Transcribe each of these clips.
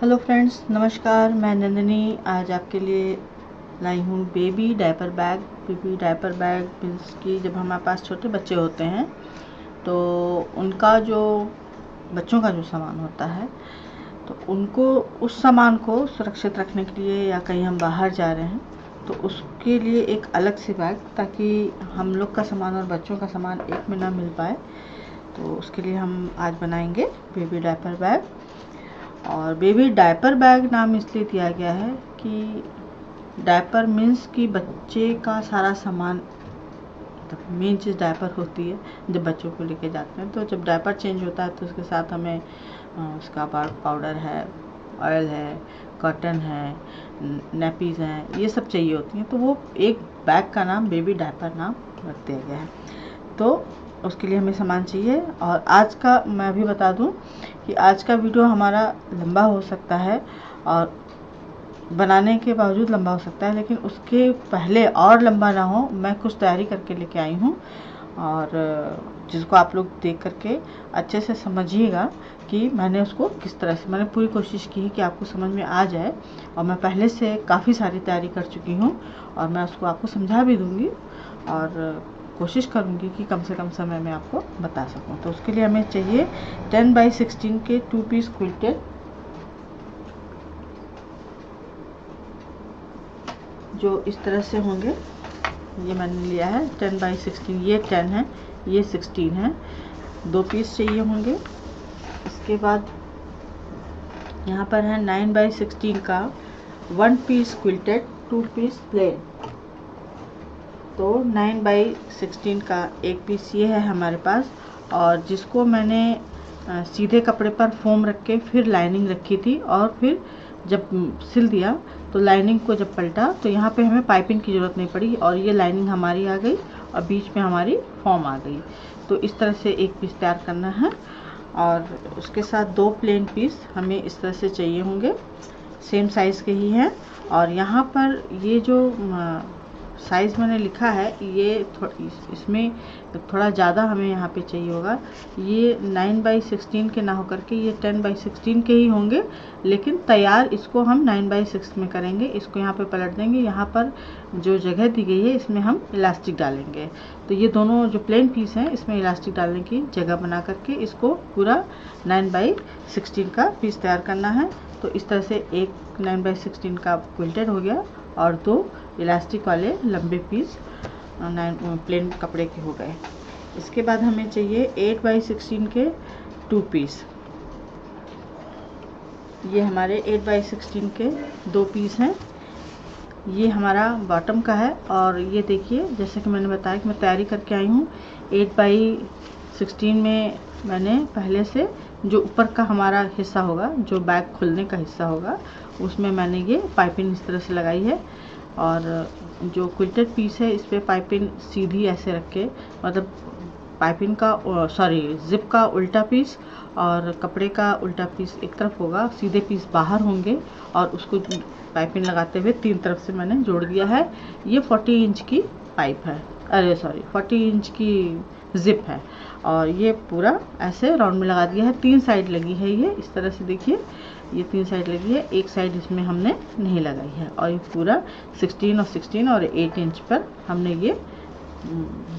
Hello friends, नमस्कार। मैं नंदिनी आज आपके लिए लाई हूँ baby diaper bag. Baby diaper bag means कि जब हमारे पास छोटे बच्चे होते हैं तो उनका जो बच्चों का जो सामान होता है तो उनको उस सामान को सुरक्षित रखने के लिए या कहीं हम बाहर जा रहे हैं तो उसके लिए एक अलग से बैग, ताकि हम लोग का सामान और बच्चों का सामान एक में ना मिल पाए। तो उसके लिए हम आज बनाएंगे बेबी डायपर बैग। और बेबी डायपर बैग नाम इसलिए दिया गया है कि डायपर मीन्स कि बच्चे का सारा सामान, तो मेन चीज़ डायपर होती है। जब बच्चों को लेके जाते हैं तो जब डायपर चेंज होता है तो उसके साथ हमें उसका पाउडर है, ऑयल है, कॉटन है, नैपीज हैं, ये सब चाहिए होती हैं। तो वो एक बैग का नाम बेबी डायपर नाम रख दिया गया है। तो उसके लिए हमें सामान चाहिए। और आज का मैं अभी बता दूं कि आज का वीडियो हमारा लंबा हो सकता है और बनाने के बावजूद लंबा हो सकता है, लेकिन उसके पहले और लंबा ना हो, मैं कुछ तैयारी करके लेके आई हूँ और जिसको आप लोग देख करके अच्छे से समझिएगा कि मैंने उसको किस तरह से, मैंने पूरी कोशिश की है कि आपको समझ में आ जाए। और मैं पहले से काफ़ी सारी तैयारी कर चुकी हूँ और मैं उसको आपको समझा भी दूँगी और कोशिश करूँगी कि कम से कम समय में आपको बता सकूँ। तो उसके लिए हमें चाहिए 10x16 के 2 पीस क्विल्टेड, जो इस तरह से होंगे। ये मैंने लिया है 10x16, ये 10 है, ये 16 है। 2 पीस चाहिए होंगे। इसके बाद यहाँ पर है 9x16 का 1 पीस क्विल्टेड, 2 पीस प्लेन। तो 9x16 का एक पीस ये है हमारे पास, और जिसको मैंने सीधे कपड़े पर फोम रख के फिर लाइनिंग रखी थी और फिर जब सिल दिया तो लाइनिंग को जब पलटा तो यहाँ पे हमें पाइपिंग की ज़रूरत नहीं पड़ी और ये लाइनिंग हमारी आ गई और बीच में हमारी फॉर्म आ गई। तो इस तरह से एक पीस तैयार करना है और उसके साथ 2 प्लेन पीस हमें इस तरह से चाहिए होंगे, सेम साइज़ के ही हैं। और यहाँ पर ये जो साइज़ मैंने लिखा है ये इसमें थोड़ा ज़्यादा हमें यहाँ पे चाहिए होगा। ये 9x16 के ना होकर के ये 10x16 के ही होंगे, लेकिन तैयार इसको हम 9x6 में करेंगे। इसको यहाँ पे पलट देंगे, यहाँ पर जो जगह दी गई है इसमें हम इलास्टिक डालेंगे। तो ये दोनों जो प्लेन पीस हैं इसमें इलास्टिक डालने की जगह बना करके इसको पूरा 9x16 का पीस तैयार करना है। तो इस तरह से एक 9x16 का क्विल्टेड हो गया और 2 इलास्टिक वाले लंबे पीस 9 प्लेन कपड़े के हो गए। इसके बाद हमें चाहिए 8x16 के 2 पीस। ये हमारे 8x16 के 2 पीस हैं। ये हमारा बॉटम का है और ये देखिए, जैसे कि मैंने बताया कि मैं तैयारी करके आई हूँ। 8x16 में मैंने पहले से जो ऊपर का हमारा हिस्सा होगा, जो बैग खुलने का हिस्सा होगा, उसमें मैंने ये पाइपिंग इस तरह से लगाई है। और जो क्विल्टेड पीस है इस पर पाइपिंग सीधी ऐसे रख के, मतलब पाइपिंग का जिप का उल्टा पीस और कपड़े का उल्टा पीस एक तरफ होगा, सीधे पीस बाहर होंगे और उसको पाइपिंग लगाते हुए 3 तरफ से मैंने जोड़ दिया है। ये 40 इंच की पाइप है, 40 इंच की जिप है और ये पूरा ऐसे राउंड में लगा दिया है। 3 साइड लगी है, ये इस तरह से देखिए, ये 3 साइड लगी है, एक साइड इसमें हमने नहीं लगाई है। और ये पूरा 16 और 8 इंच पर हमने ये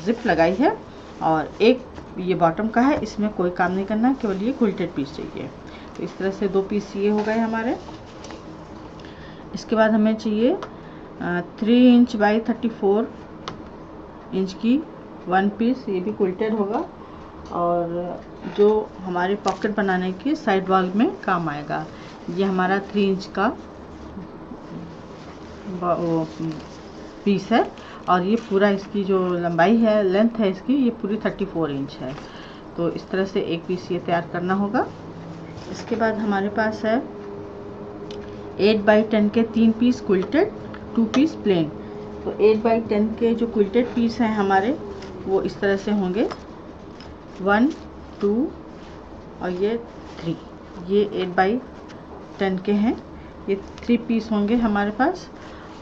जिप लगाई है। और एक ये बॉटम का है, इसमें कोई काम नहीं करना, केवल ये क्विल्टेड पीस चाहिए। तो इस तरह से 2 पीस ये हो गए हमारे। इसके बाद हमें चाहिए 3 इंच बाई 34 इंच की 1 पीस, ये भी क्विल्टेड होगा और जो हमारे पॉकेट बनाने के साइड वॉल में काम आएगा। ये हमारा 3 इंच का पीस है और ये पूरा इसकी जो लंबाई है, लेंथ है इसकी, ये पूरी 34 इंच है। तो इस तरह से एक पीस ये तैयार करना होगा। इसके बाद हमारे पास है 8x10 के 3 पीस क्विल्टेड, 2 पीस प्लेन। तो 8x10 के जो क्विल्टेड पीस हैं हमारे, वो इस तरह से होंगे 1, 2 और ये 3। ये 8x10 के हैं, ये 3 पीस होंगे हमारे पास।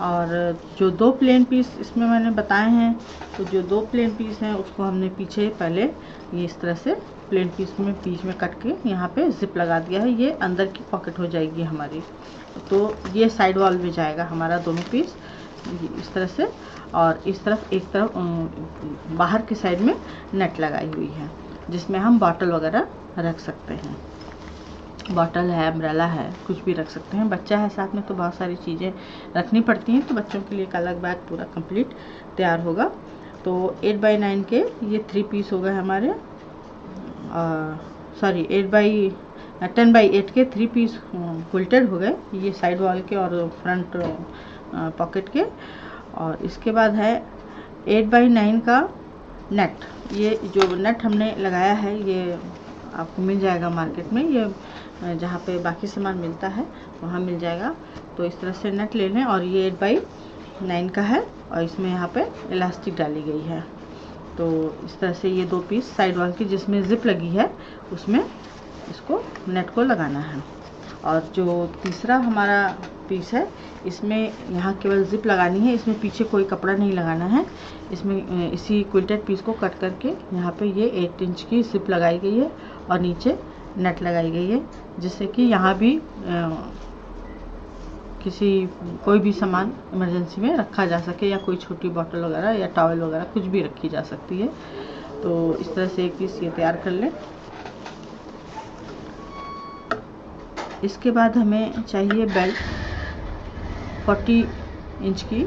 और जो 2 प्लेन पीस इसमें मैंने बताए हैं, तो जो 2 प्लेन पीस हैं उसको हमने पीछे पहले ये इस तरह से प्लेन पीस में बीच में कट के यहाँ पे जिप लगा दिया है। ये अंदर की पॉकेट हो जाएगी हमारी, तो ये साइड वॉल में जाएगा हमारा दोनों पीस इस तरह से। और इस तरफ एक तरफ बाहर की साइड में नेट लगाई हुई है, जिसमें हम बॉटल वगैरह रख सकते हैं। बॉटल है, अम्ब्रेला है, कुछ भी रख सकते हैं। बच्चा है साथ में तो बहुत सारी चीज़ें रखनी पड़ती हैं, तो बच्चों के लिए एक अलग बैग पूरा कंप्लीट तैयार होगा। तो 8x9 के ये 3 पीस हो गए हमारे, सॉरी 10x8 के 3 पीस क्विल्टेड हो गए, ये साइड वॉल के और फ्रंट पॉकेट के। और इसके बाद है 8x9 का नेट। ये जो नेट हमने लगाया है ये आपको मिल जाएगा मार्केट में, ये जहाँ पे बाकी सामान मिलता है वहाँ मिल जाएगा। तो इस तरह से नेट ले लें, और ये 8x9 का है और इसमें यहाँ पे इलास्टिक डाली गई है। तो इस तरह से ये 2 पीस साइड वॉल की जिसमें जिप लगी है उसमें इसको नेट को लगाना है। और जो तीसरा हमारा पीस है इसमें यहाँ केवल जिप लगानी है, इसमें पीछे कोई कपड़ा नहीं लगाना है। इसमें इसी क्विल्टेड पीस को कट करके यहाँ पे ये 8 इंच की जिप लगाई गई है और नीचे नेट लगाई गई है, जिससे कि यहाँ भी कोई भी सामान इमरजेंसी में रखा जा सके, या कोई छोटी बॉटल वगैरह या टॉवल वगैरह कुछ भी रखी जा सकती है। तो इस तरह से एक पीस ये तैयार कर लें। इसके बाद हमें चाहिए बेल्ट 40 इंच की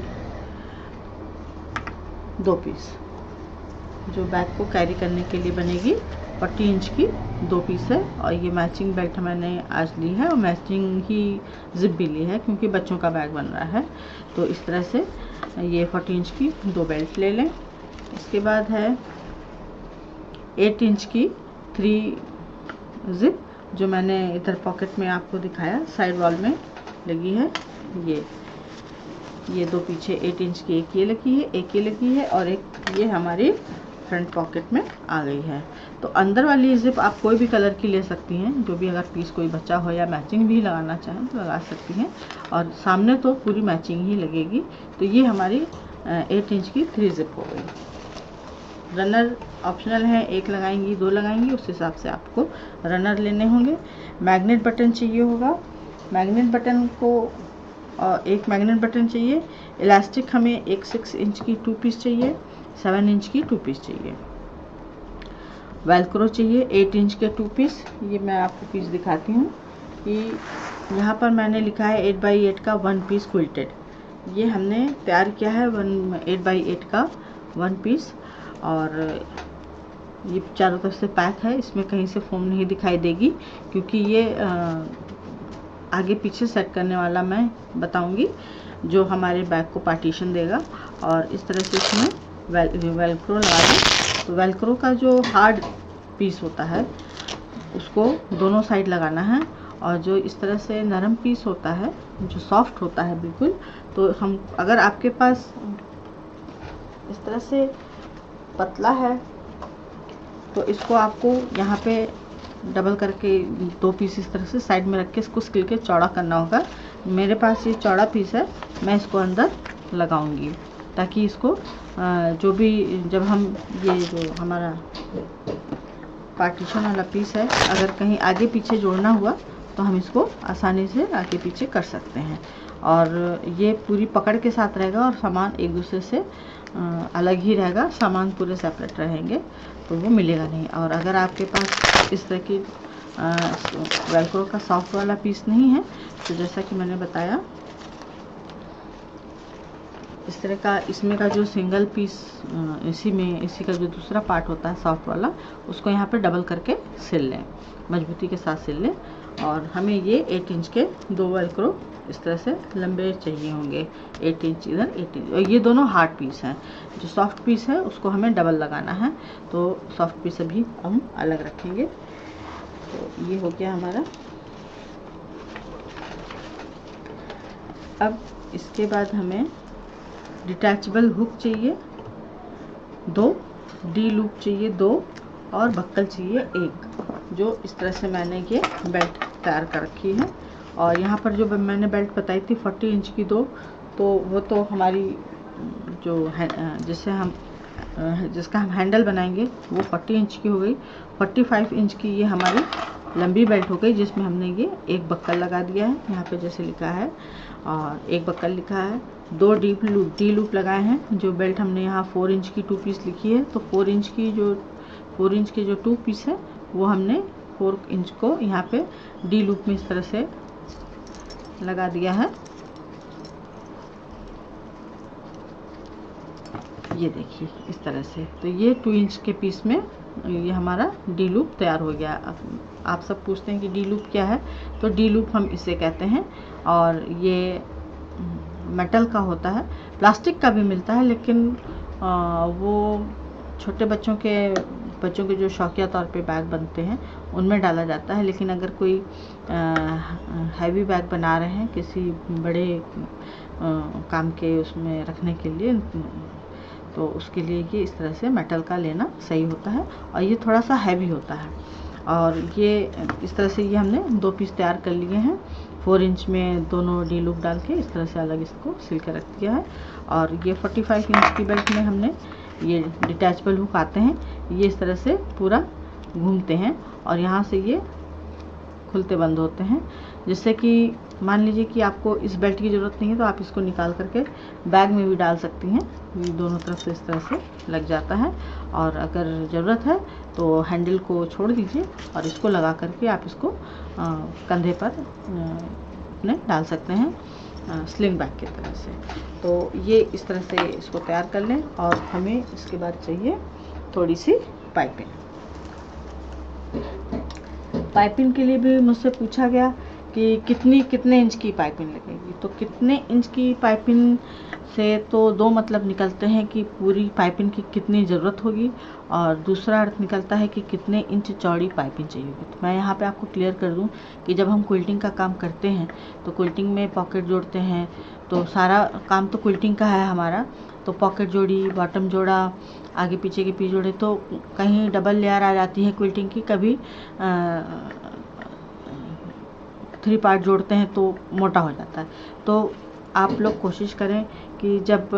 2 पीस, जो बैग को कैरी करने के लिए बनेगी। 40 इंच की 2 पीस है, और ये मैचिंग बेल्ट मैंने आज ली है और मैचिंग ही जिप भी ली है क्योंकि बच्चों का बैग बन रहा है। तो इस तरह से ये 40 इंच की 2 बेल्ट ले लें। इसके बाद है 8 इंच की 3 जिप, जो मैंने इधर पॉकेट में आपको दिखाया साइड वॉल में लगी है। ये 2 पीछे 8 इंच की, एक ये लगी है, एक ये लगी है, और एक ये हमारी फ्रंट पॉकेट में आ गई है। तो अंदर वाली जिप आप कोई भी कलर की ले सकती हैं, जो भी अगर पीस कोई बचा हो, या मैचिंग भी लगाना चाहें तो लगा सकती हैं, और सामने तो पूरी मैचिंग ही लगेगी। तो ये हमारी 8 इंच की 3 जिप हो गई। रनर ऑप्शनल है, 1 लगाएंगी 2 लगाएंगी, उस हिसाब से आपको रनर लेने होंगे। मैग्नेट बटन चाहिए होगा, मैग्नेट बटन को एक मैग्नेट बटन चाहिए। इलास्टिक हमें एक 6 इंच की 2 पीस चाहिए, 7 इंच की 2 पीस चाहिए। वेलक्रो चाहिए 8 इंच के 2 पीस। ये मैं आपको पीस दिखाती हूँ कि यहाँ पर मैंने लिखा है 8x8 का 1 पीस क्विल्टेड। ये हमने तैयार किया है 8x8 का 1 पीस, और ये चारों तरफ से पैक है, इसमें कहीं से फोम नहीं दिखाई देगी, क्योंकि ये आगे पीछे सेट करने वाला मैं बताऊंगी, जो हमारे बैग को पार्टीशन देगा। और इस तरह से इसमें वेलक्रो लगा दें। तो वेलक्रो का जो हार्ड पीस होता है उसको दोनों साइड लगाना है, और जो इस तरह से नरम पीस होता है जो सॉफ्ट होता है बिल्कुल, तो हम अगर आपके पास इस तरह से पतला है तो इसको आपको यहाँ पे डबल करके 2 पीस इस तरह से साइड में रख के इसको सिल के चौड़ा करना होगा। मेरे पास ये चौड़ा पीस है, मैं इसको अंदर लगाऊंगी ताकि इसको जो भी जब हम ये जो हमारा पार्टीशन वाला पीस है अगर कहीं आगे पीछे जोड़ना हुआ तो हम इसको आसानी से आगे पीछे कर सकते हैं, और ये पूरी पकड़ के साथ रहेगा और सामान एक दूसरे से अलग ही रहेगा, सामान पूरे सेपरेट रहेंगे तो वो मिलेगा नहीं। और अगर आपके पास इस तरह की वेलक्रो का सॉफ्ट वाला पीस नहीं है तो जैसा कि मैंने बताया इस तरह का इसमें का जो सिंगल पीस इसी का जो दूसरा पार्ट होता है सॉफ्ट वाला, उसको यहाँ पे डबल करके सिल लें, मजबूती के साथ सिल लें। और हमें ये 8 इंच के 2 वेलक्रो इस तरह से लंबे चाहिए होंगे, 8 इंच इधर 8 इंच, और ये दोनों हार्ड पीस हैं। जो सॉफ्ट पीस है उसको हमें डबल लगाना है, तो सॉफ्ट पीस अभी हम अलग रखेंगे। तो ये हो गया हमारा। अब इसके बाद हमें डिटैचेबल हुक चाहिए 2, डी लूप चाहिए 2, और बक्कल चाहिए 1। जो इस तरह से मैंने ये बेल्ट तैयार कर रखी है। और यहाँ पर जो मैंने बेल्ट बताई थी 40 इंच की 2 तो वो तो हमारी जो है जिसका हम हैंडल बनाएंगे वो 40 इंच की हो गई। 45 इंच की ये हमारी लंबी बेल्ट हो गई, जिसमें हमने ये एक बक्कल लगा दिया है, यहाँ पे जैसे लिखा है, और एक बक्कल लिखा है। 2 डी लूप लगाए हैं। जो बेल्ट हमने यहाँ 4 इंच की 2 पीस लिखी है, तो 4 इंच के जो 2 पीस है वो हमने 4 इंच को यहाँ पे डी लूप में इस तरह से लगा दिया है। ये देखिए इस तरह से। तो ये 2 इंच के पीस में ये हमारा डी लूप तैयार हो गया। आप सब पूछते हैं कि डी लूप क्या है, तो डी लूप हम इसे कहते हैं। और ये मेटल का होता है, प्लास्टिक का भी मिलता है, लेकिन वो छोटे बच्चों के जो शौकिया तौर पे बैग बनते हैं उनमें डाला जाता है। लेकिन अगर कोई हैवी बैग बना रहे हैं किसी बड़े काम के उसमें रखने के लिए, तो उसके लिए ये इस तरह से मेटल का लेना सही होता है। और ये थोड़ा सा हैवी होता है। और ये इस तरह से ये हमने 2 पीस तैयार कर लिए हैं। 4 इंच में दोनों डी लूप डाल के इस तरह से अलग इसको सिल के रख दिया है। और ये 45 इंच की बेल्ट में हमने ये डिटैचबल हुक आते हैं, ये इस तरह से पूरा घूमते हैं और यहाँ से ये खुलते बंद होते हैं, जिससे कि मान लीजिए कि आपको इस बेल्ट की ज़रूरत नहीं है तो आप इसको निकाल करके बैग में भी डाल सकती हैं। ये दोनों तरफ से इस तरह से लग जाता है। और अगर ज़रूरत है तो हैंडल को छोड़ दीजिए और इसको लगा करके आप इसको कंधे पर अपने डाल सकते हैं स्लिंग बैग की तरह से। तो ये इस तरह से इसको तैयार कर लें। और हमें इसके बाद चाहिए थोड़ी सी पाइपिंग के लिए भी मुझसे पूछा गया कि कितने इंच की पाइपिंग लगेगी। तो कितने इंच की पाइपिंग से तो 2 मतलब निकलते हैं कि पूरी पाइपिंग की कितनी ज़रूरत होगी, और दूसरा अर्थ निकलता है कि कितने इंच चौड़ी पाइपिंग चाहिए होगी। तो मैं यहाँ पे आपको क्लियर कर दूँ कि जब हम क्विल्टिंग का काम करते हैं तो क्विल्टिंग में पॉकेट जोड़ते हैं, तो सारा काम तो क्विल्टिंग का है हमारा। तो पॉकेट जोड़ी, बॉटम जोड़ा, आगे पीछे के पीस जोड़े, तो कहीं डबल लेयर आ जाती है क्विल्टिंग की, कभी 3 पार्ट जोड़ते हैं तो मोटा हो जाता है। तो आप लोग कोशिश करें कि जब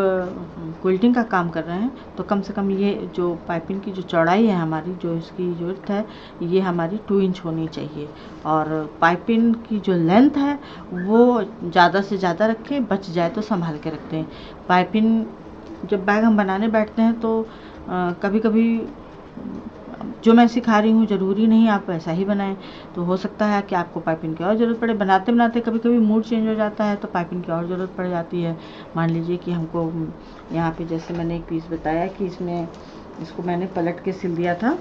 क्विल्टिंग का काम कर रहे हैं तो कम से कम ये जो पाइपिंग की जो चौड़ाई है हमारी, जो इसकी ज़रूरत है, ये हमारी 2 इंच होनी चाहिए। और पाइपिंग की जो लेंथ है वो ज़्यादा से ज़्यादा रखें, बच जाए तो संभाल के रखते हैं। पाइपिंग जब बैग हम बनाने बैठते हैं तो कभी कभी जो मैं सिखा रही हूँ ज़रूरी नहीं आप वैसा ही बनाएं। तो हो सकता है कि आपको पाइपिंग की और ज़रूरत पड़े। बनाते बनाते कभी कभी मूड चेंज हो जाता है तो पाइपिंग की और ज़रूरत पड़ जाती है। मान लीजिए कि हमको यहाँ पे जैसे मैंने एक पीस बताया कि इसको मैंने पलट के सिल दिया था,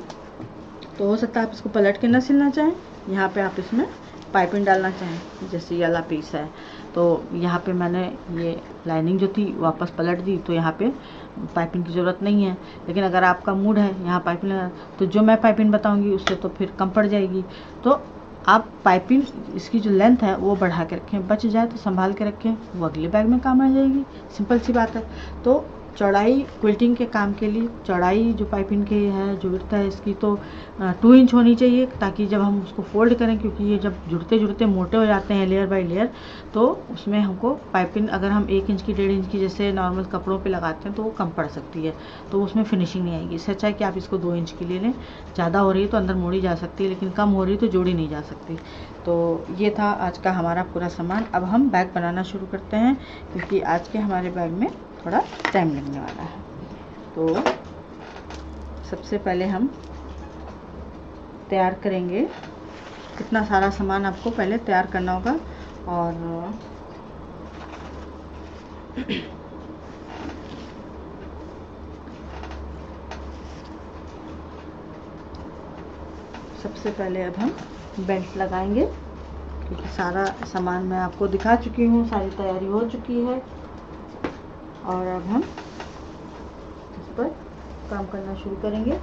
तो हो सकता है आप इसको पलट के ना सिलना चाहें, यहाँ पे आप इसमें पाइपिंग डालना चाहें। जैसे ये वाला पीस है तो यहाँ पे मैंने ये लाइनिंग जो थी वापस पलट दी, तो यहाँ पे पाइपिंग की ज़रूरत नहीं है। लेकिन अगर आपका मूड है यहाँ पाइपिंग लगा, तो जो मैं पाइपिंग बताऊँगी उससे तो फिर कम पड़ जाएगी। तो आप पाइपिंग इसकी जो लेंथ है वो बढ़ा के रखें, बच जाए तो संभाल के रखें, वो अगले बैग में काम आ जाएगी। सिंपल सी बात है। तो चौड़ाई क्विल्टिंग के काम के लिए चौड़ाई जो पाइपिंग की है, जो विड्थ है इसकी, तो 2 इंच होनी चाहिए, ताकि जब हम उसको फोल्ड करें, क्योंकि ये जब जुड़ते जुड़ते मोटे हो जाते हैं लेयर बाय लेयर, तो उसमें हमको पाइपिंग अगर हम 1 इंच की 1.5 इंच की जैसे नॉर्मल कपड़ों पे लगाते हैं तो वो कम पड़ सकती है, तो उसमें फिनिशिंग नहीं आएगी। इससे अच्छा है कि आप इसको 2 इंच की ले लें। ज़्यादा हो रही है तो अंदर मोड़ी जा सकती है, लेकिन कम हो रही है तो जोड़ी नहीं जा सकती। तो ये था आज का हमारा पूरा सामान। अब हम बैग बनाना शुरू करते हैं, क्योंकि आज के हमारे बैग में थोड़ा टाइम लगने वाला है। तो सबसे पहले हम तैयार करेंगे, कितना सारा सामान आपको पहले तैयार करना होगा। और सबसे पहले अब हम बेल्ट लगाएंगे, क्योंकि सारा सामान मैं आपको दिखा चुकी हूँ, सारी तैयारी हो चुकी है। और अब हम इस पर काम करना शुरू करेंगे।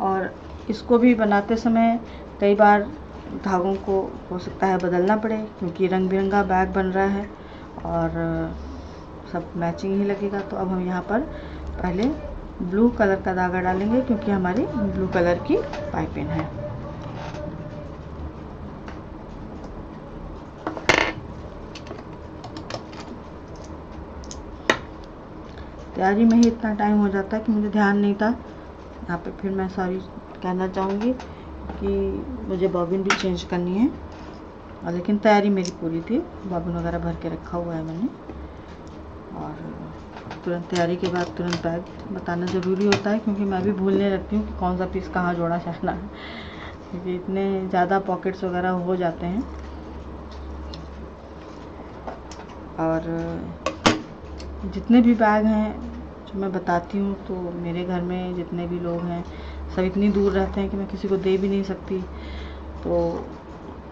और इसको भी बनाते समय कई बार धागों को हो सकता है बदलना पड़े, क्योंकि रंग बिरंगा बैग बन रहा है और सब मैचिंग ही लगेगा। तो अब हम यहाँ पर पहले ब्लू कलर का धागा डालेंगे, क्योंकि हमारी ब्लू कलर की पाइपिंग है। तैयारी में ही इतना टाइम हो जाता है कि मुझे ध्यान नहीं था। यहाँ पे फिर मैं सॉरी कहना चाहूँगी कि मुझे बॉबिन भी चेंज करनी है, और लेकिन तैयारी मेरी पूरी थी। बॉबिन वगैरह भर के रखा हुआ है मैंने, और तुरंत तैयारी के बाद तुरंत बैग बताना ज़रूरी होता है, क्योंकि मैं भी भूलने लगती हूँ कि कौन सा पीस कहाँ जोड़ा जाना है, क्योंकि इतने ज़्यादा पॉकेट्स वगैरह हो जाते हैं। और जितने भी बैग हैं जो मैं बताती हूँ, तो मेरे घर में जितने भी लोग हैं सब इतनी दूर रहते हैं कि मैं किसी को दे भी नहीं सकती। तो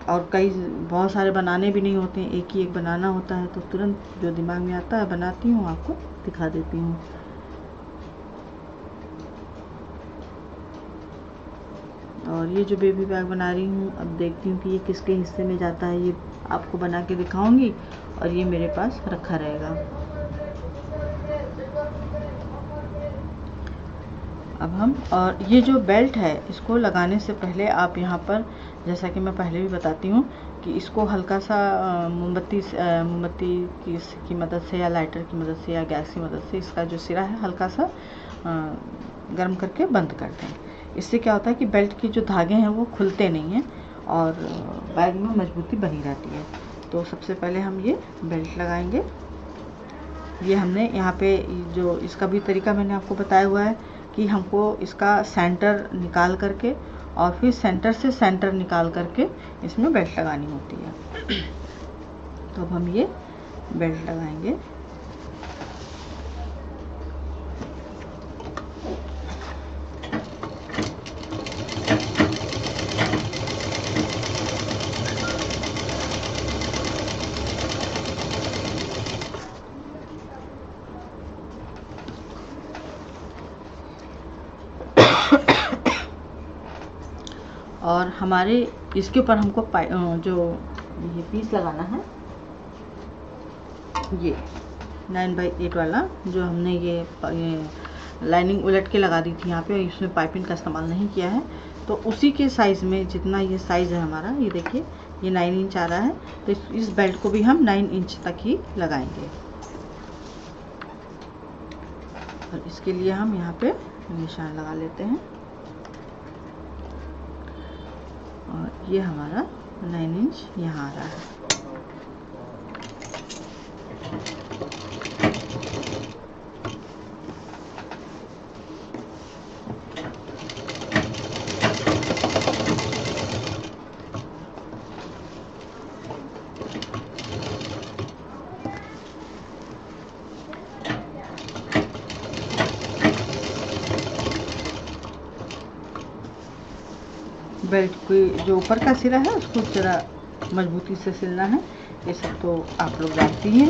और बहुत सारे बनाने भी नहीं होते हैं, एक ही एक बनाना होता है। तो तुरंत जो दिमाग में आता है बनाती हूँ, आपको दिखा देती हूँ। और ये जो बेबी बैग बना रही हूँ, अब देखती हूँ कि ये किसके हिस्से में जाता है, ये आपको बना के दिखाऊंगी, और ये मेरे पास रखा रहेगा। अब हम, और ये जो बेल्ट है इसको लगाने से पहले आप यहाँ पर, जैसा कि मैं पहले भी बताती हूँ, कि इसको हल्का सा मोमबत्ती की मदद से, या लाइटर की मदद से, या गैस की मदद से इसका जो सिरा है हल्का सा गर्म करके बंद कर दें। इससे क्या होता है कि बेल्ट के जो धागे हैं वो खुलते नहीं हैं, और बैग में मजबूती बनी रहती है। तो सबसे पहले हम ये बेल्ट लगाएंगे। ये हमने यहाँ पे जो इसका भी तरीका मैंने आपको बताया हुआ है कि हमको इसका सेंटर निकाल करके, और फिर सेंटर से सेंटर निकाल करके इसमें बेल्ट लगानी होती है। तो अब हम ये बेल्ट लगाएंगे। और हमारे इसके ऊपर हमको जो ये पीस लगाना है, ये 9x8 वाला, जो हमने ये लाइनिंग उलट के लगा दी थी यहाँ पे, इसमें पाइपिंग का इस्तेमाल नहीं किया है। तो उसी के साइज़ में, जितना ये साइज़ है हमारा, ये देखिए ये 9 इंच आ रहा है, तो इस बेल्ट को भी हम 9 इंच तक ही लगाएंगे। और इसके लिए हम यहाँ पे निशान लगा लेते हैं, और ये हमारा 9 इंच यहाँ आ रहा है। बेल्ट की जो ऊपर का सिरा है उसको ज़रा मजबूती से सिलना है, ये सब तो आप लोग जानती हैं।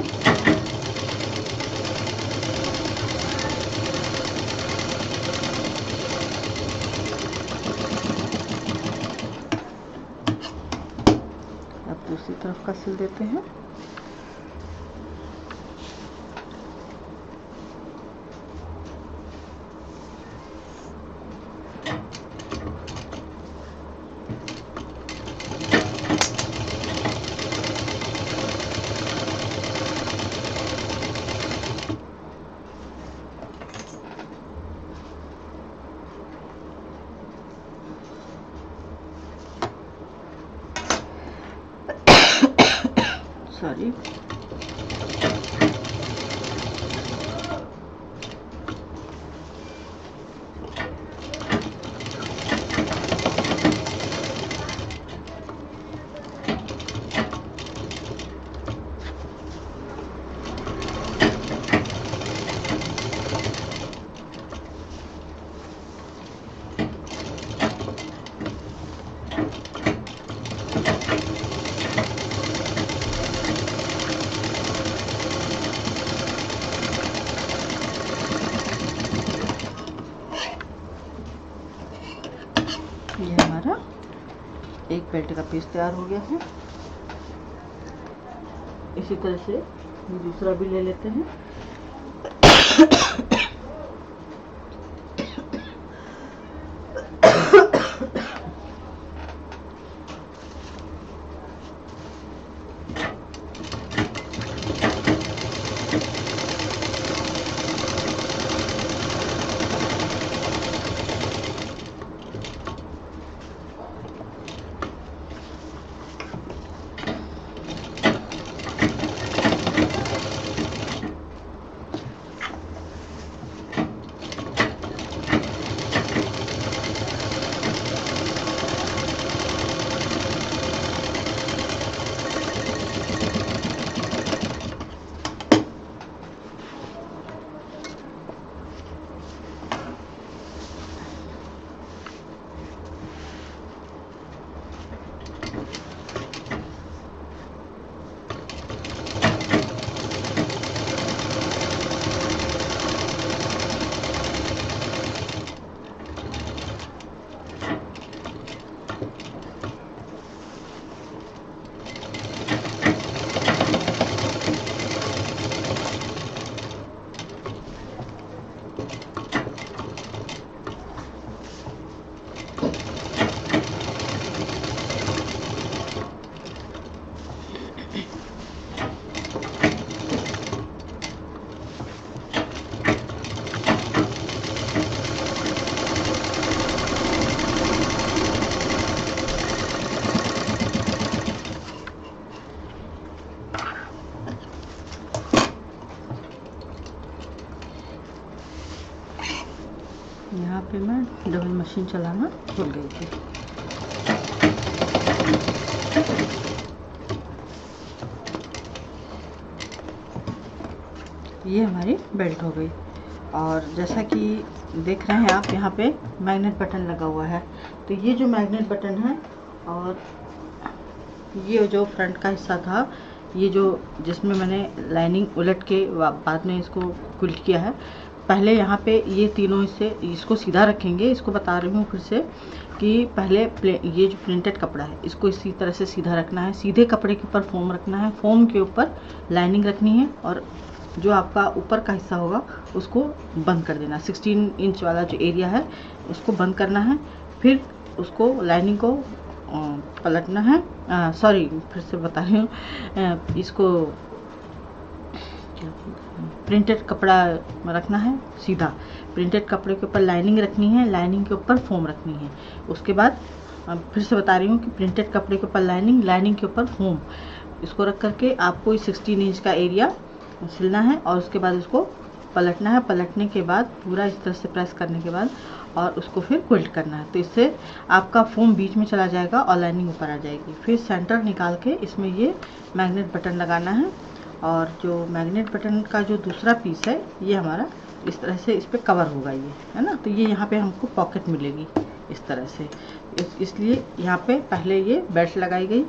अब दूसरी तरफ का सिल देते हैं। सॉरी, ये हमारा एक बेल्ट का पीस तैयार हो गया है। इसी तरह से ये दूसरा भी ले लेते हैं। डबल मशीन चलाना भूल गई थी। ये हमारी बेल्ट हो गई। और जैसा कि देख रहे हैं आप, यहाँ पे मैग्नेट बटन लगा हुआ है। तो ये जो मैग्नेट बटन है और ये जो फ्रंट का हिस्सा था, ये जो जिसमें मैंने लाइनिंग उलट के बाद में इसको क्विल्ट किया है, पहले यहाँ पे ये तीनों हिस्से इसको सीधा रखेंगे। इसको बता रही हूँ फिर से कि पहले ये जो प्रिंटेड कपड़ा है इसको इसी तरह से सीधा रखना है, सीधे कपड़े के ऊपर फोम रखना है, फोम के ऊपर लाइनिंग रखनी है और जो आपका ऊपर का हिस्सा होगा उसको बंद कर देना। 16 इंच वाला जो एरिया है उसको बंद करना है। फिर उसको लाइनिंग को पलटना है। सॉरी, फिर से बता रही हूँ, इसको प्रिंटेड कपड़ा रखना है सीधा, प्रिंटेड कपड़े के ऊपर लाइनिंग रखनी है, लाइनिंग के ऊपर फोम रखनी है। उसके बाद फिर से बता रही हूँ कि प्रिंटेड कपड़े के ऊपर लाइनिंग, लाइनिंग के ऊपर फोम, इसको रख करके आपको 16 इंच का एरिया सिलना है और उसके बाद इसको पलटना है। पलटने के बाद पूरा इस तरह से प्रेस करने के बाद और उसको फिर क्विल्ट करना है। तो इससे आपका फोम बीच में चला जाएगा और लाइनिंग ऊपर आ जाएगी। फिर सेंटर निकाल के इसमें ये मैग्नेट बटन लगाना है और जो मैग्नेट बटन का जो दूसरा पीस है ये हमारा इस तरह से इस पर कवर होगा, ये है ना। तो ये यहाँ पे हमको पॉकेट मिलेगी इस तरह से, इसलिए यहाँ पे पहले ये बेल्ट लगाई गई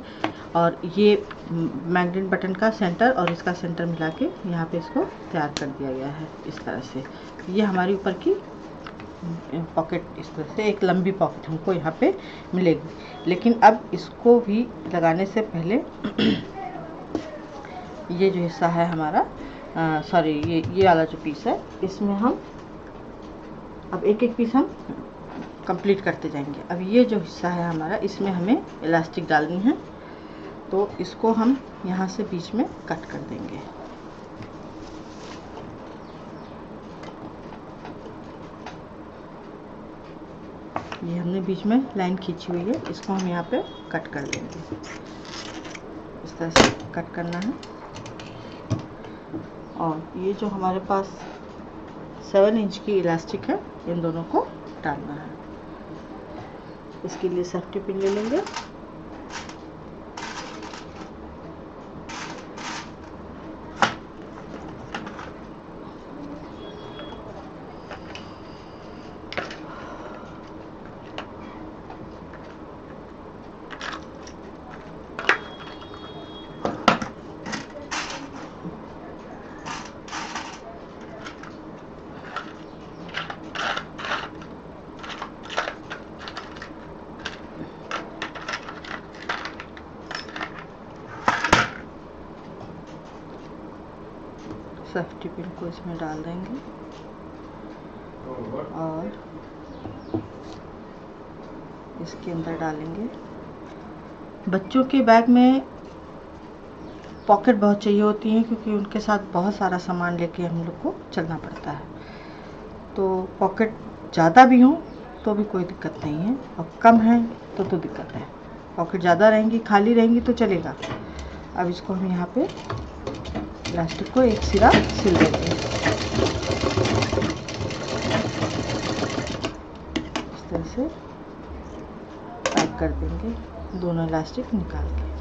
और ये मैग्नेट बटन का सेंटर और इसका सेंटर मिला के यहाँ पे इसको तैयार कर दिया गया है इस तरह से। ये हमारी ऊपर की पॉकेट, इस तरह से एक लंबी पॉकेट हमको यहाँ पे मिलेगी। लेकिन अब इसको भी लगाने से पहले ये जो हिस्सा है हमारा, सॉरी, ये वाला जो पीस है, इसमें हम अब एक एक पीस हम कंप्लीट करते जाएंगे। अब ये जो हिस्सा है हमारा, इसमें हमें इलास्टिक डालनी है, तो इसको हम यहाँ से बीच में कट कर देंगे। ये हमने बीच में लाइन खींची हुई है, इसको हम यहाँ पे कट कर देंगे। इस तरह से कट करना है। और ये जो हमारे पास 7 इंच की इलास्टिक है, इन दोनों को डालना है। इसके लिए सेफ्टी पिन ले लेंगे। सेफ्टी पिन को इसमें डाल देंगे और इसके अंदर डालेंगे। बच्चों के बैग में पॉकेट बहुत चाहिए होती है क्योंकि उनके साथ बहुत सारा सामान लेके हम लोग को चलना पड़ता है। तो पॉकेट ज़्यादा भी हो तो भी कोई दिक्कत नहीं है और कम है तो दिक्कत है। पॉकेट ज़्यादा रहेंगी, खाली रहेंगी तो चलेगा। अब इसको हम यहाँ पे इलास्टिक को एक सिरा सिल देंगे इस तरह से पैक कर देंगे, दोनों इलास्टिक निकाल के।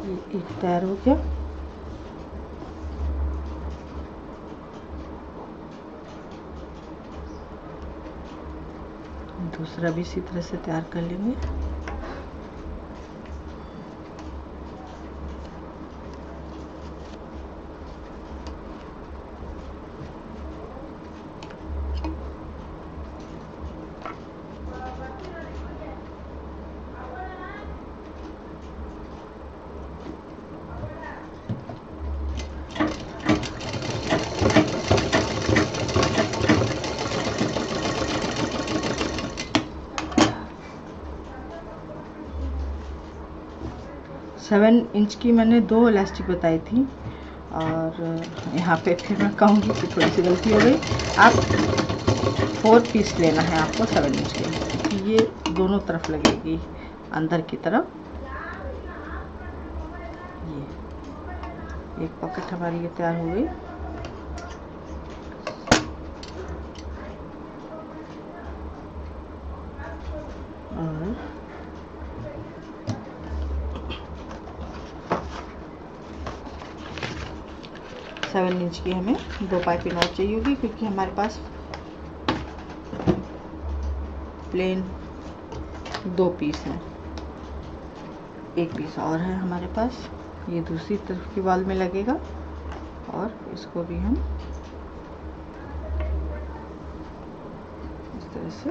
ये एक तैयार हो गया। दूसरा भी इसी तरह से तैयार कर लेंगे। सेवन इंच की मैंने 2 इलास्टिक बताई थी और यहाँ पे फिर मैं कहूँगी कि थोड़ी सी गलती हो गई। आप 4 पीस लेना है आपको 7 इंच के, क्योंकि ये दोनों तरफ लगेगी अंदर की तरफ। ये एक पॉकेट हमारी ये तैयार हो गई। और 7 इंच की हमें 2 पाइपिंग और चाहिए होगी, क्योंकि हमारे पास प्लेन 2 पीस हैं। एक पीस और है हमारे पास, ये दूसरी तरफ की वाल में लगेगा, और इसको भी हम इस तरह से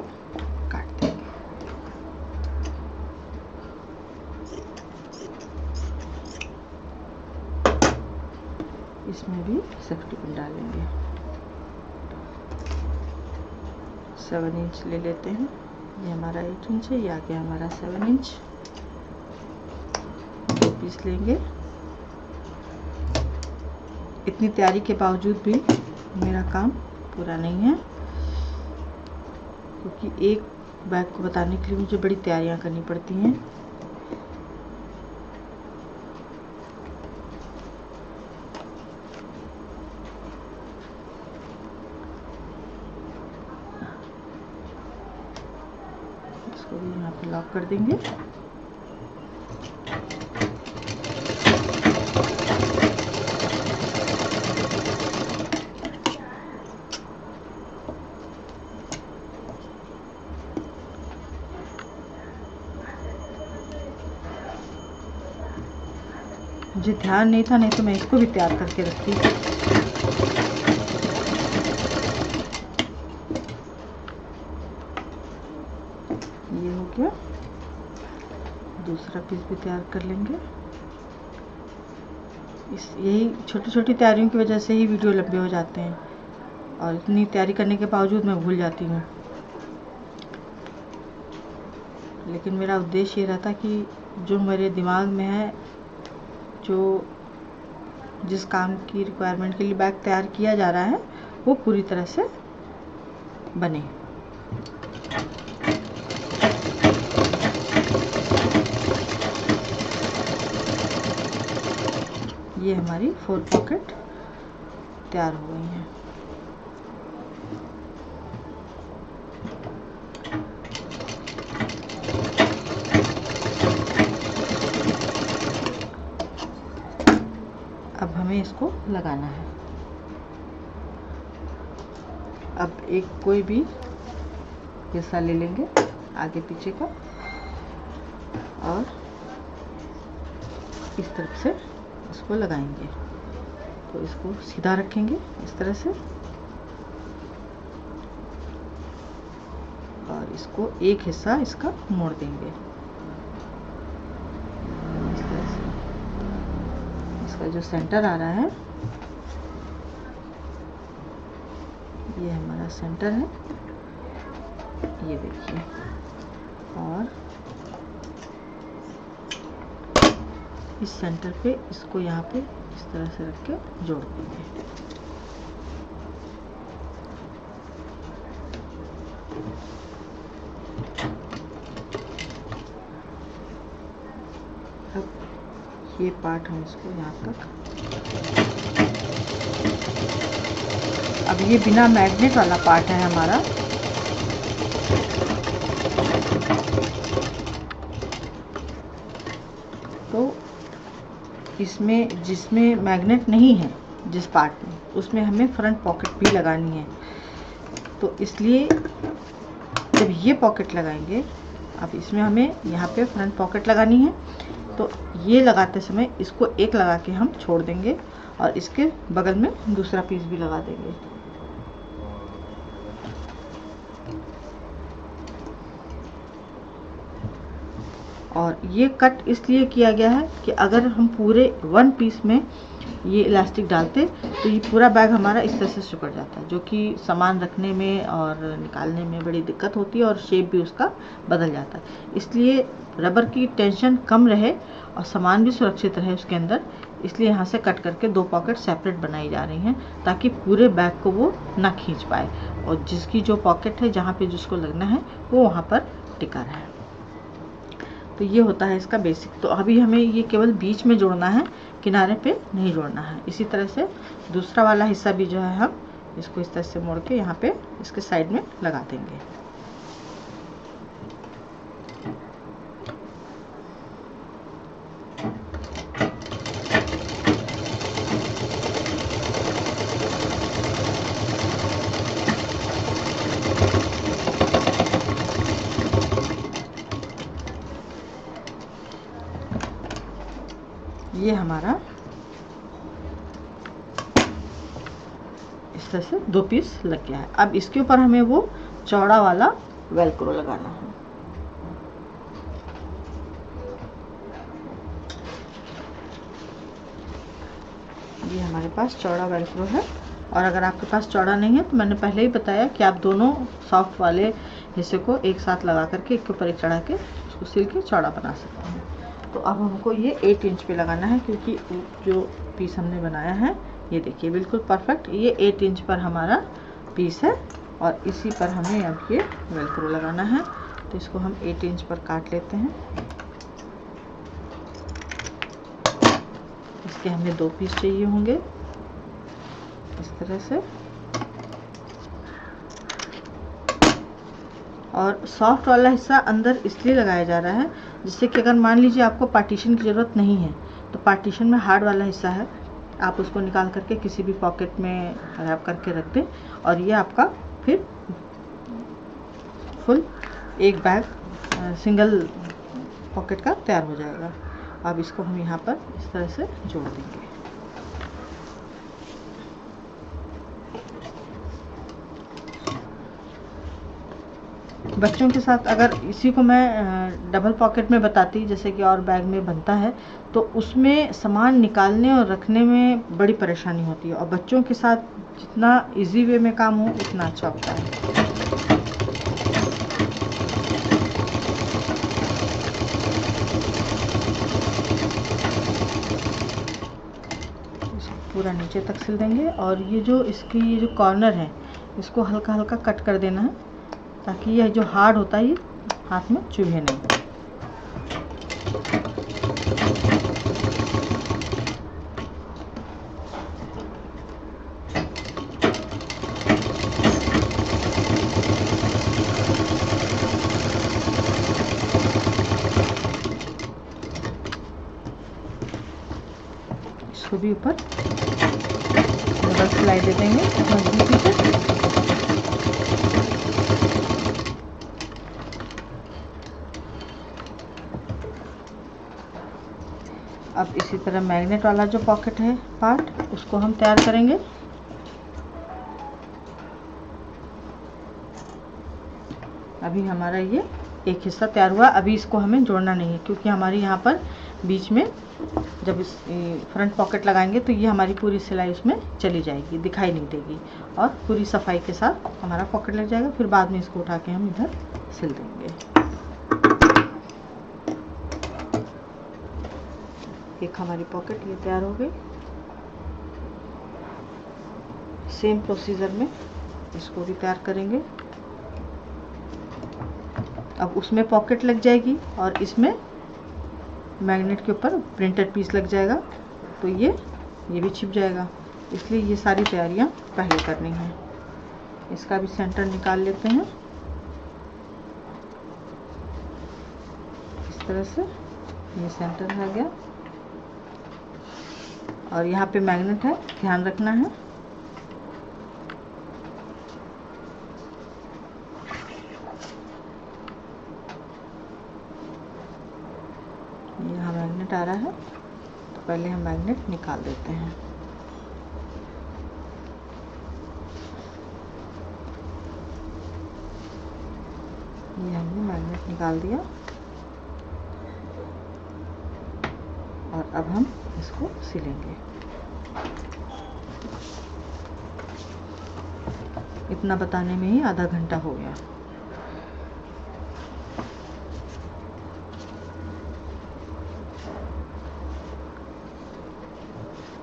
काट देंगे। इसमें भी सेफ्टी पिन डालेंगे। 7 इंच ले लेते हैं, ये हमारा 8 इंच है, ये आ गया हमारा 7 इंच। 2 पीस लेंगे। इतनी तैयारी के बावजूद भी मेरा काम पूरा नहीं है, क्योंकि एक बैग को बताने के लिए मुझे बड़ी तैयारियां करनी पड़ती हैं। इसको भी यहाँ पे लॉक कर देंगे। मुझे ध्यान नहीं था, नहीं तो मैं इसको भी तैयार करके रखती। ये हो गया, दूसरा पीस भी तैयार कर लेंगे। यही छोटी छोटी तैयारियों की वजह से ही वीडियो लंबे हो जाते हैं, और इतनी तैयारी करने के बावजूद मैं भूल जाती हूँ। लेकिन मेरा उद्देश्य ये रहता कि जो मेरे दिमाग में है, जो जिस काम की रिक्वायरमेंट के लिए बैग तैयार किया जा रहा है, वो पूरी तरह से बने। ये हमारी 4 पॉकेट तैयार हो गई हैं। अब हमें इसको लगाना है। अब एक कोई भी हिस्सा ले लेंगे आगे पीछे का, और इस तरफ से इसको लगाएंगे। तो इसको सीधा रखेंगे इस तरह से, और इसको एक हिस्सा इसका मोड़ देंगे इस तरह से। इसका जो सेंटर आ रहा है, ये हमारा सेंटर है, ये देखिए। और इस सेंटर पे इसको यहाँ पे इस तरह से रख के जोड़ देंगे। अब ये पार्ट हम इसको यहाँ तक, अब ये बिना मैग्नेट वाला पार्ट है हमारा। तो इसमें जिसमें मैग्नेट नहीं है, जिस पार्ट में, उसमें हमें फ्रंट पॉकेट भी लगानी है। तो इसलिए जब ये पॉकेट लगाएंगे, अब इसमें हमें यहाँ पे फ्रंट पॉकेट लगानी है, तो ये लगाते समय इसको एक लगा के हम छोड़ देंगे, और इसके बगल में दूसरा पीस भी लगा देंगे। और ये कट इसलिए किया गया है कि अगर हम पूरे 1 पीस में ये इलास्टिक डालते तो ये पूरा बैग हमारा इस तरह से सिकुड़ जाता है, जो कि सामान रखने में और निकालने में बड़ी दिक्कत होती है और शेप भी उसका बदल जाता है। इसलिए रबर की टेंशन कम रहे और सामान भी सुरक्षित रहे उसके अंदर, इसलिए यहाँ से कट करके 2 पॉकेट सेपरेट बनाई जा रही हैं ताकि पूरे बैग को वो ना खींच पाए और जिसकी जो पॉकेट है जहाँ पे जिसको लगना है वो वहाँ पर टिका रहे। तो ये होता है इसका बेसिक। तो अभी हमें ये केवल बीच में जोड़ना है, किनारे पे नहीं जोड़ना है। इसी तरह से दूसरा वाला हिस्सा भी जो है हम इसको इस तरह से मोड़ के यहाँ पे इसके साइड में लगा देंगे। ये हमारा इस तरह से 2 पीस लग गया है। अब इसके ऊपर हमें वो चौड़ा वाला वेलक्रो लगाना है। ये हमारे पास चौड़ा वेलक्रो है और अगर आपके पास चौड़ा नहीं है तो मैंने पहले ही बताया कि आप दोनों सॉफ्ट वाले हिस्से को एक साथ लगा करके एक के ऊपर एक चढ़ा के उसको सिल के चौड़ा बना सकते हैं। तो अब हमको ये 8 इंच पे लगाना है क्योंकि जो पीस हमने बनाया है ये देखिए बिल्कुल परफेक्ट, ये 8 इंच पर हमारा पीस है और इसी पर हमें अब ये वेलक्रो लगाना है। तो इसको हम 8 इंच पर काट लेते हैं। इसके हमें 2 पीस चाहिए होंगे इस तरह से। और सॉफ्ट वाला हिस्सा अंदर इसलिए लगाया जा रहा है जिससे कि अगर मान लीजिए आपको पार्टीशन की ज़रूरत नहीं है तो पार्टीशन में हार्ड वाला हिस्सा है, आप उसको निकाल करके किसी भी पॉकेट में रैप करके रख दें और ये आपका फिर फुल एक बैग सिंगल पॉकेट का तैयार हो जाएगा। अब इसको हम यहाँ पर इस तरह से जोड़ देंगे। बच्चों के साथ अगर इसी को मैं डबल पॉकेट में बताती जैसे कि और बैग में बनता है तो उसमें सामान निकालने और रखने में बड़ी परेशानी होती है और बच्चों के साथ जितना इजी वे में काम हो उतना अच्छा होता है। इसको पूरा नीचे तक सिल देंगे और ये जो इसकी ये जो कॉर्नर है इसको हल्का हल्का कट कर देना है ताकि यह जो हार्ड होता है ये हाथ में चुभे नहीं। इसको भी ऊपर डबल सिलाई दे देंगे मजबूती से। अब इसी तरह मैग्नेट वाला जो पॉकेट है पार्ट उसको हम तैयार करेंगे। अभी हमारा ये एक हिस्सा तैयार हुआ, अभी इसको हमें जोड़ना नहीं है क्योंकि हमारी यहाँ पर बीच में जब इस फ्रंट पॉकेट लगाएंगे तो ये हमारी पूरी सिलाई उसमें चली जाएगी, दिखाई नहीं देगी और पूरी सफाई के साथ हमारा पॉकेट लग जाएगा। फिर बाद में इसको उठा के हम इधर सिल देंगे। एक हमारी पॉकेट ये तैयार हो गई। सेम प्रोसीजर में इसको भी तैयार करेंगे। अब उसमें पॉकेट लग जाएगी और इसमें मैग्नेट के ऊपर प्रिंटेड पीस लग जाएगा तो ये भी छिप जाएगा, इसलिए ये सारी तैयारियां पहले करनी है। इसका भी सेंटर निकाल लेते हैं इस तरह से। ये सेंटर आ गया और यहाँ पे मैग्नेट है, ध्यान रखना है। यहाँ मैग्नेट आ रहा है तो पहले हम मैग्नेट निकाल देते हैं। ये हमने मैग्नेट निकाल दिया और अब हम इसको सिलेंगे। इतना बताने में ही आधा घंटा हो गया।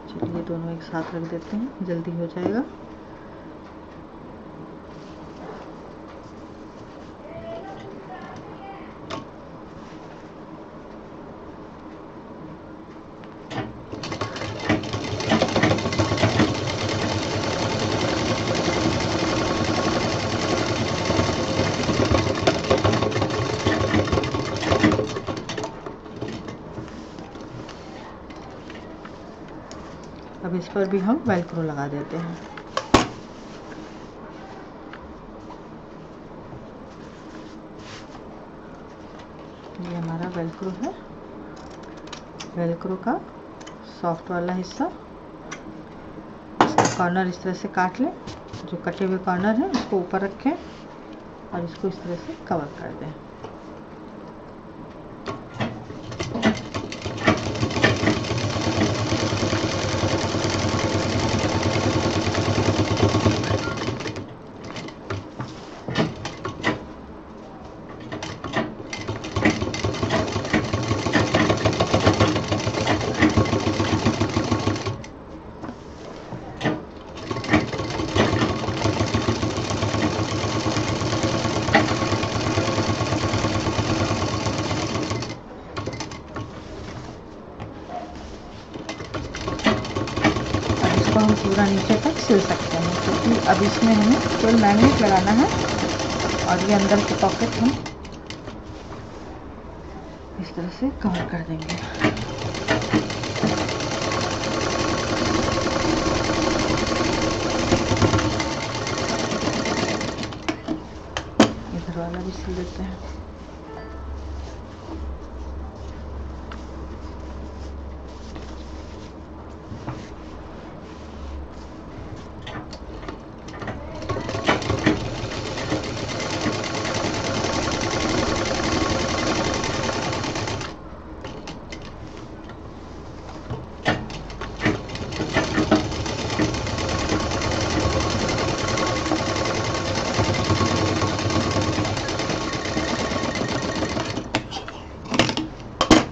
चलिए दोनों एक साथ रख देते हैं, जल्दी हो जाएगा। अब इस पर भी हम वेलक्रो लगा देते हैं। ये हमारा वेलक्रो है, वेलक्रो का सॉफ्ट वाला हिस्सा। इसका कॉर्नर इस तरह से काट लें, जो कटे हुए कॉर्नर है उसको ऊपर रखें और इसको इस तरह से कवर कर दें। हम पूरा नीचे तक सिल सकते हैं, क्योंकि अब इसमें हमें केवल मैग्नेट लगाना है और ये अंदर के पॉकेट हम इस तरह से कवर कर देंगे। इधर वाला भी सिल देते हैं।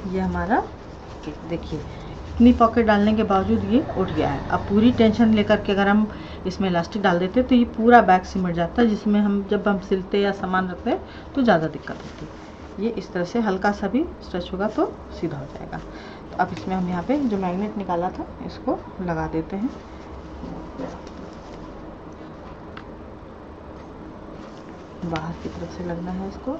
ये हमारा देखिए, इतनी पॉकेट डालने के बावजूद ये उठ गया है। अब पूरी टेंशन लेकर के अगर हम इसमें इलास्टिक डाल देते तो ये पूरा बैग सिमट जाता है, जिसमें हम जब हम सिलते या सामान रखते हैं तो ज़्यादा दिक्कत होती। ये इस तरह से हल्का सा भी स्ट्रेच होगा तो सीधा हो जाएगा। तो अब इसमें हम यहाँ पे जो मैग्नेट निकाला था इसको लगा देते हैं। बाहर की तरफ से लगना है इसको।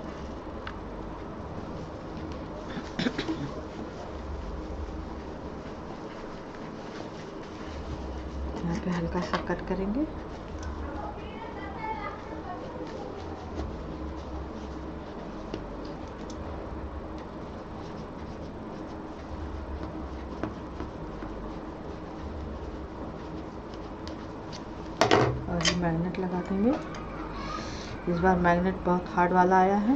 यहाँ पे हल्का सा कट करेंगे। और ये मैग्नेट लगा देंगे। इस बार मैग्नेट बहुत हार्ड वाला आया है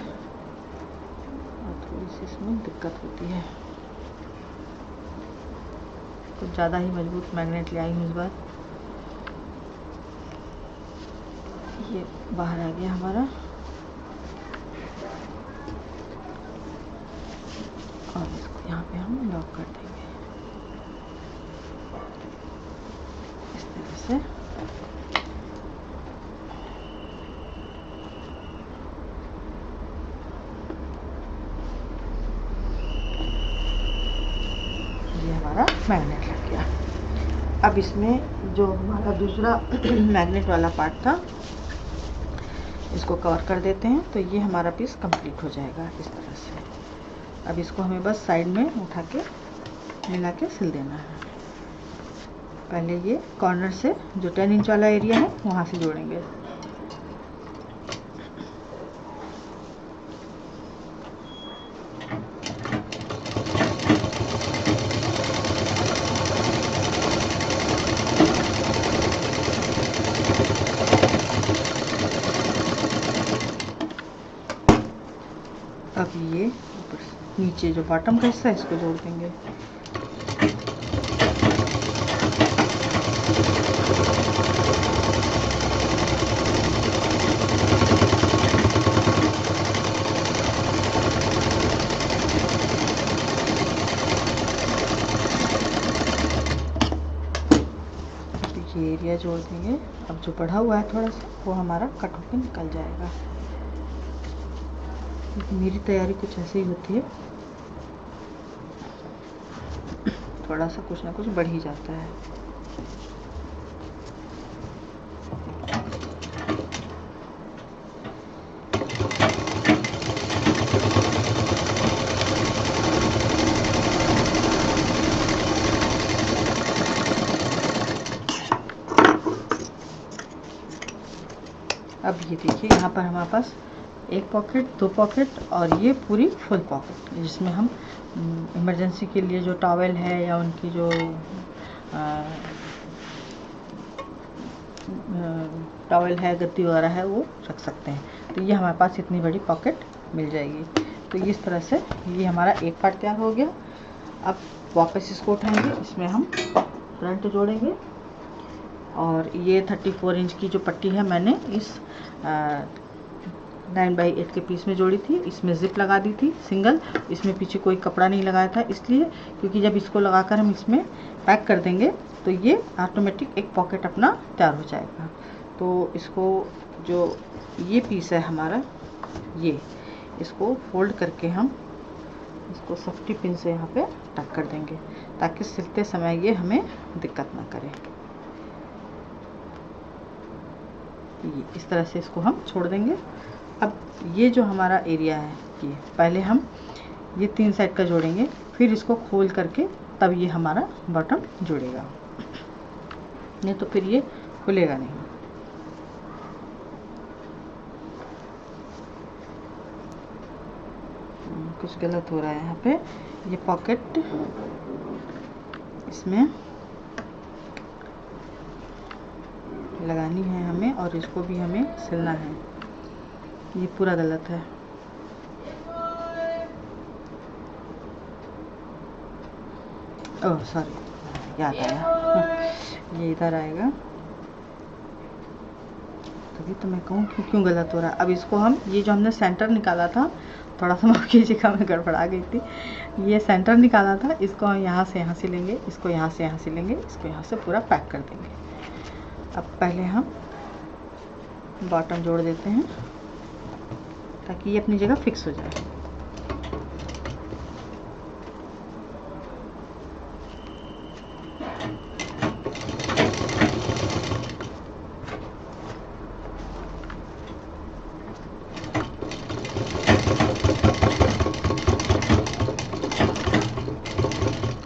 और थोड़ी सी इसमें दिक्कत होती है। कुछ ज़्यादा ही मजबूत मैग्नेट ले आई हूँ इस बार। ये बाहर आ गया हमारा और इसको यहाँ पे हम लॉक कर देंगे इस तरह से। ये हमारा मैग्नेट लग गया। अब इसमें जो हमारा दूसरा मैग्नेट वाला पार्ट था इसको कवर कर देते हैं, तो ये हमारा पीस कंप्लीट हो जाएगा इस तरह से। अब इसको हमें बस साइड में उठा के मिला के सिल देना है। पहले ये कॉर्नर से जो 10 इंच वाला एरिया है वहाँ से जोड़ेंगे। अब ये नीचे जो बॉटम का हिस्सा है इसको जोड़ देंगे। एरिया जोड़ देंगे। अब जो बढ़ा हुआ है थोड़ा सा वो हमारा कट होकर निकल जाएगा। मेरी तैयारी कुछ ऐसे ही होती है, थोड़ा सा कुछ ना कुछ बढ़ ही जाता है। अब ये देखिए यहाँ पर हमारे पास एक पॉकेट, 2 पॉकेट और ये पूरी फुल पॉकेट, जिसमें हम इमरजेंसी के लिए जो टॉवेल है या उनकी जो टॉवेल है, गद्दी वगैरह है, वो रख सकते हैं। तो ये हमारे पास इतनी बड़ी पॉकेट मिल जाएगी। तो इस तरह से ये हमारा एक पार्ट तैयार हो गया। अब वापस इसको उठाएंगे, इसमें हम फ्रंट जोड़ेंगे और ये 34 इंच की जो पट्टी है मैंने इस 9x8 के पीस में जोड़ी थी। इसमें जिप लगा दी थी सिंगल, इसमें पीछे कोई कपड़ा नहीं लगाया था, इसलिए क्योंकि जब इसको लगाकर हम इसमें पैक कर देंगे तो ये ऑटोमेटिक एक पॉकेट अपना तैयार हो जाएगा। तो इसको जो ये पीस है हमारा, ये इसको फोल्ड करके हम इसको सेफ्टी पिन से यहाँ पे टक कर देंगे ताकि सिलते समय ये हमें दिक्कत ना करे। ये इस तरह से इसको हम छोड़ देंगे। अब ये जो हमारा एरिया है, ये पहले हम ये 3 साइड का जोड़ेंगे, फिर इसको खोल करके तब ये हमारा बॉटम जुड़ेगा, नहीं तो फिर ये खुलेगा नहीं। कुछ गलत हो रहा है यहाँ पे। ये पॉकेट इसमें लगानी है हमें और इसको भी हमें सिलना है। ये पूरा गलत है। ओह सॉरी, याद आया, ये इधर आएगा, तभी तो मैं कहूँ कि क्यों गलत हो रहा है। अब इसको हम, ये जो हमने सेंटर निकाला था, थोड़ा सा माफ कीजिएगा मैं गड़बड़ा गई थी, ये सेंटर निकाला था, इसको हम यहाँ से यहाँ सिलेंगे, इसको यहाँ से यहाँ सिलेंगे, इसको यहाँ से पूरा पैक कर देंगे। अब पहले हम बॉटम जोड़ देते हैं ताकि ये अपनी जगह फिक्स हो जाए।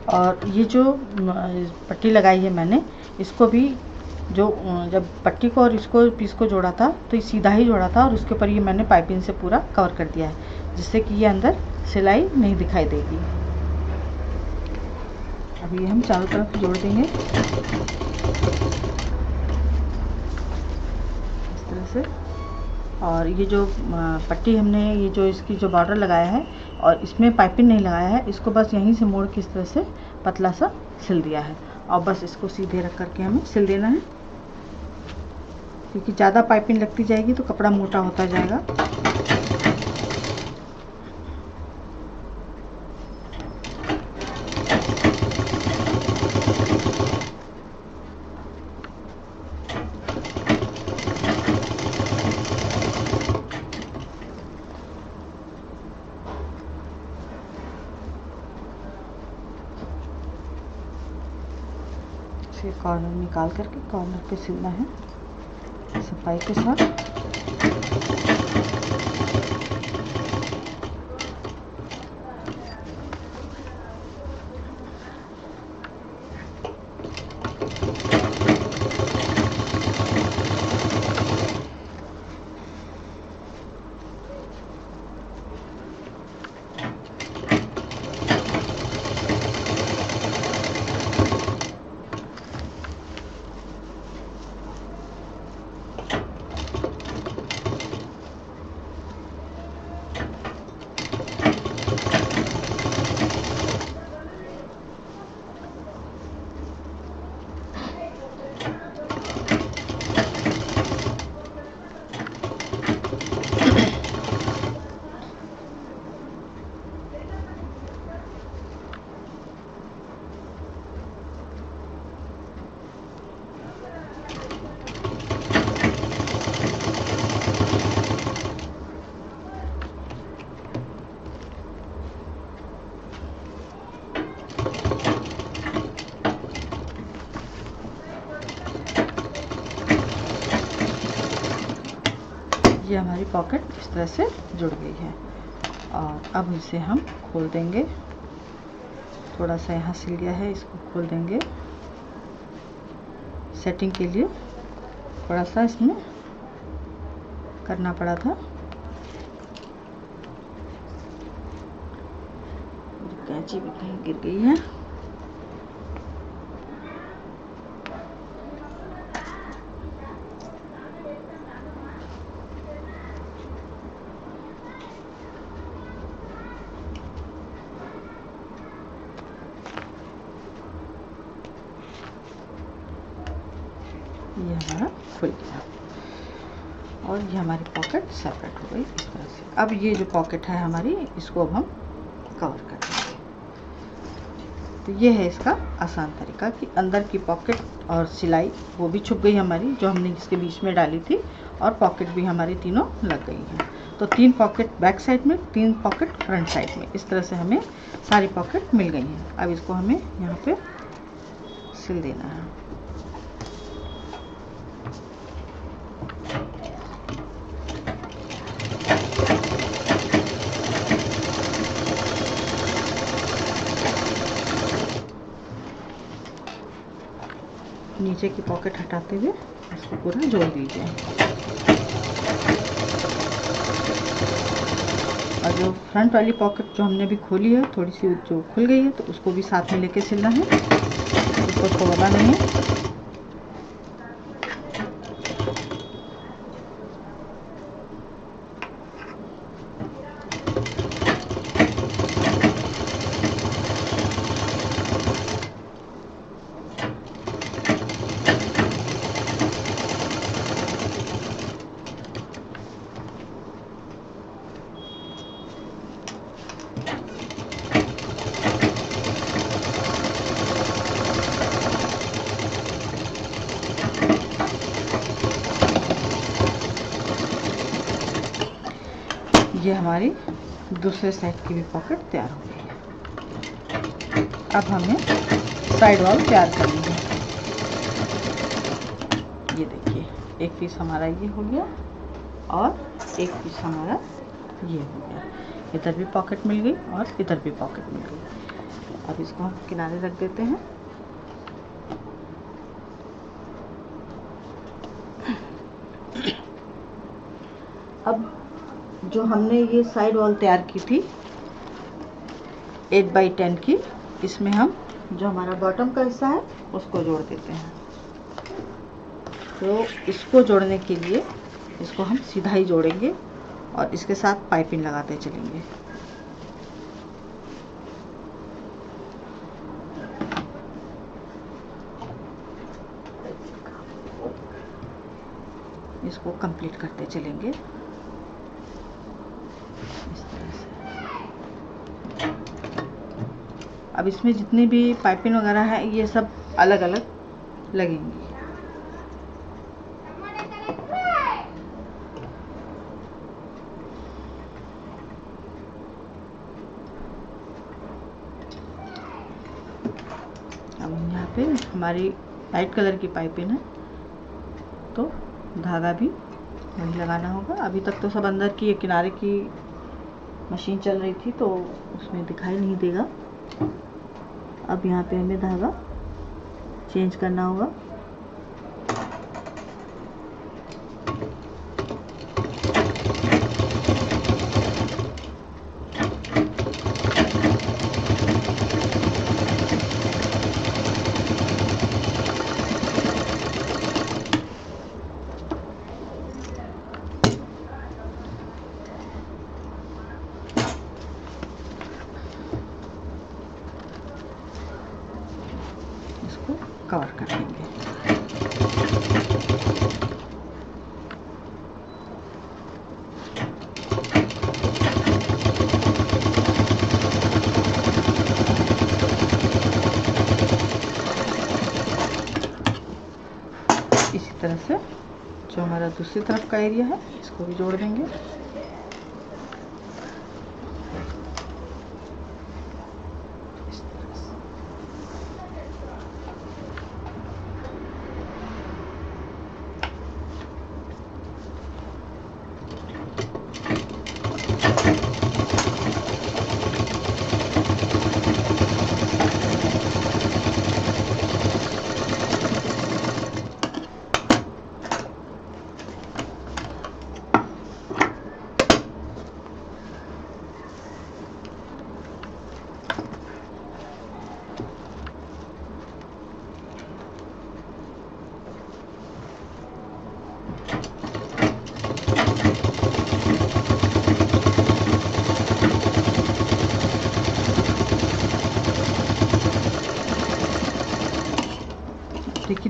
और ये जो पट्टी लगाई है मैंने, इसको भी जो जब पट्टी को और इसको पीस को जोड़ा था तो ये सीधा ही जोड़ा था और उसके ऊपर ये मैंने पाइपिंग से पूरा कवर कर दिया है, जिससे कि ये अंदर सिलाई नहीं दिखाई देगी। अब ये हम चारों तरफ जोड़ देंगे इस तरह से। और ये जो पट्टी हमने, ये जो इसकी जो बॉर्डर लगाया है और इसमें पाइपिंग नहीं लगाया है, इसको बस यहीं से मोड़ के इस तरह से पतला सा सिल दिया है और बस इसको सीधे रख करके हमें सिल देना है, क्योंकि ज़्यादा पाइपिंग लगती जाएगी तो कपड़ा मोटा होता जाएगा। फिर कॉर्नर निकाल करके कॉर्नर पे सिलना है सफाई के साथ। ये हमारी पॉकेट इस तरह से जुड़ गई है। और अब इसे हम खोल देंगे। थोड़ा सा यहाँ सिल गया है, इसको खोल देंगे। सेटिंग के लिए थोड़ा सा इसमें करना पड़ा था। कैंची भी कहीं गिर गई है। ये हमारा खुल गया और ये हमारी पॉकेट सेपरेट हो गई इस तरह से। अब ये जो पॉकेट है हमारी, इसको अब हम कवर कर देंगे। तो ये है इसका आसान तरीका कि अंदर की पॉकेट और सिलाई वो भी छुप गई हमारी, जो हमने इसके बीच में डाली थी, और पॉकेट भी हमारी तीनों लग गई हैं। तो 3 पॉकेट बैक साइड में, 3 पॉकेट फ्रंट साइड में, इस तरह से हमें सारी पॉकेट मिल गई हैं। अब इसको हमें यहाँ पे सिल देना है। नीचे की पॉकेट हटाते हुए इसको पूरा जोड़ दीजिए। और जो फ्रंट वाली पॉकेट जो हमने अभी खोली है, थोड़ी सी जो खुल गई है, तो उसको भी साथ में लेके सिलना है, उसको छोड़ना नहीं है। ये हमारी दूसरे साइड की भी पॉकेट तैयार हो गई है। अब हमें साइड वॉल तैयार करनी है। ये देखिए, एक पीस हमारा ये हो गया और एक पीस हमारा ये हो गया। इधर भी पॉकेट मिल गई और इधर भी पॉकेट मिल गई। अब इसको हम किनारे रख देते हैं। अब जो हमने ये साइड वॉल तैयार की थी 8x10 की, इसमें हम जो हमारा बॉटम का हिस्सा है उसको जोड़ देते हैं। तो इसको जोड़ने के लिए इसको हम सीधा ही जोड़ेंगे और इसके साथ पाइपिंग लगाते चलेंगे। इसको कंप्लीट करते चलेंगे इस तरह से। अब इसमें जितनी भी पाइपिंग वगैरह है ये सब अलग अलग लगेंगी। अब यहाँ पे हमारी लाइट कलर की पाइपिंग है, तो धागा भी वही लगाना होगा। अभी तक तो सब अंदर की किनारे की मशीन चल रही थी तो उसमें दिखाई नहीं देगा। अब यहाँ पे हमें धागा चेंज करना होगा। इसको कवर कर देंगे। इसी तरह से जो हमारा दूसरी तरफ का एरिया है इसको भी जोड़ देंगे। इस तरह से।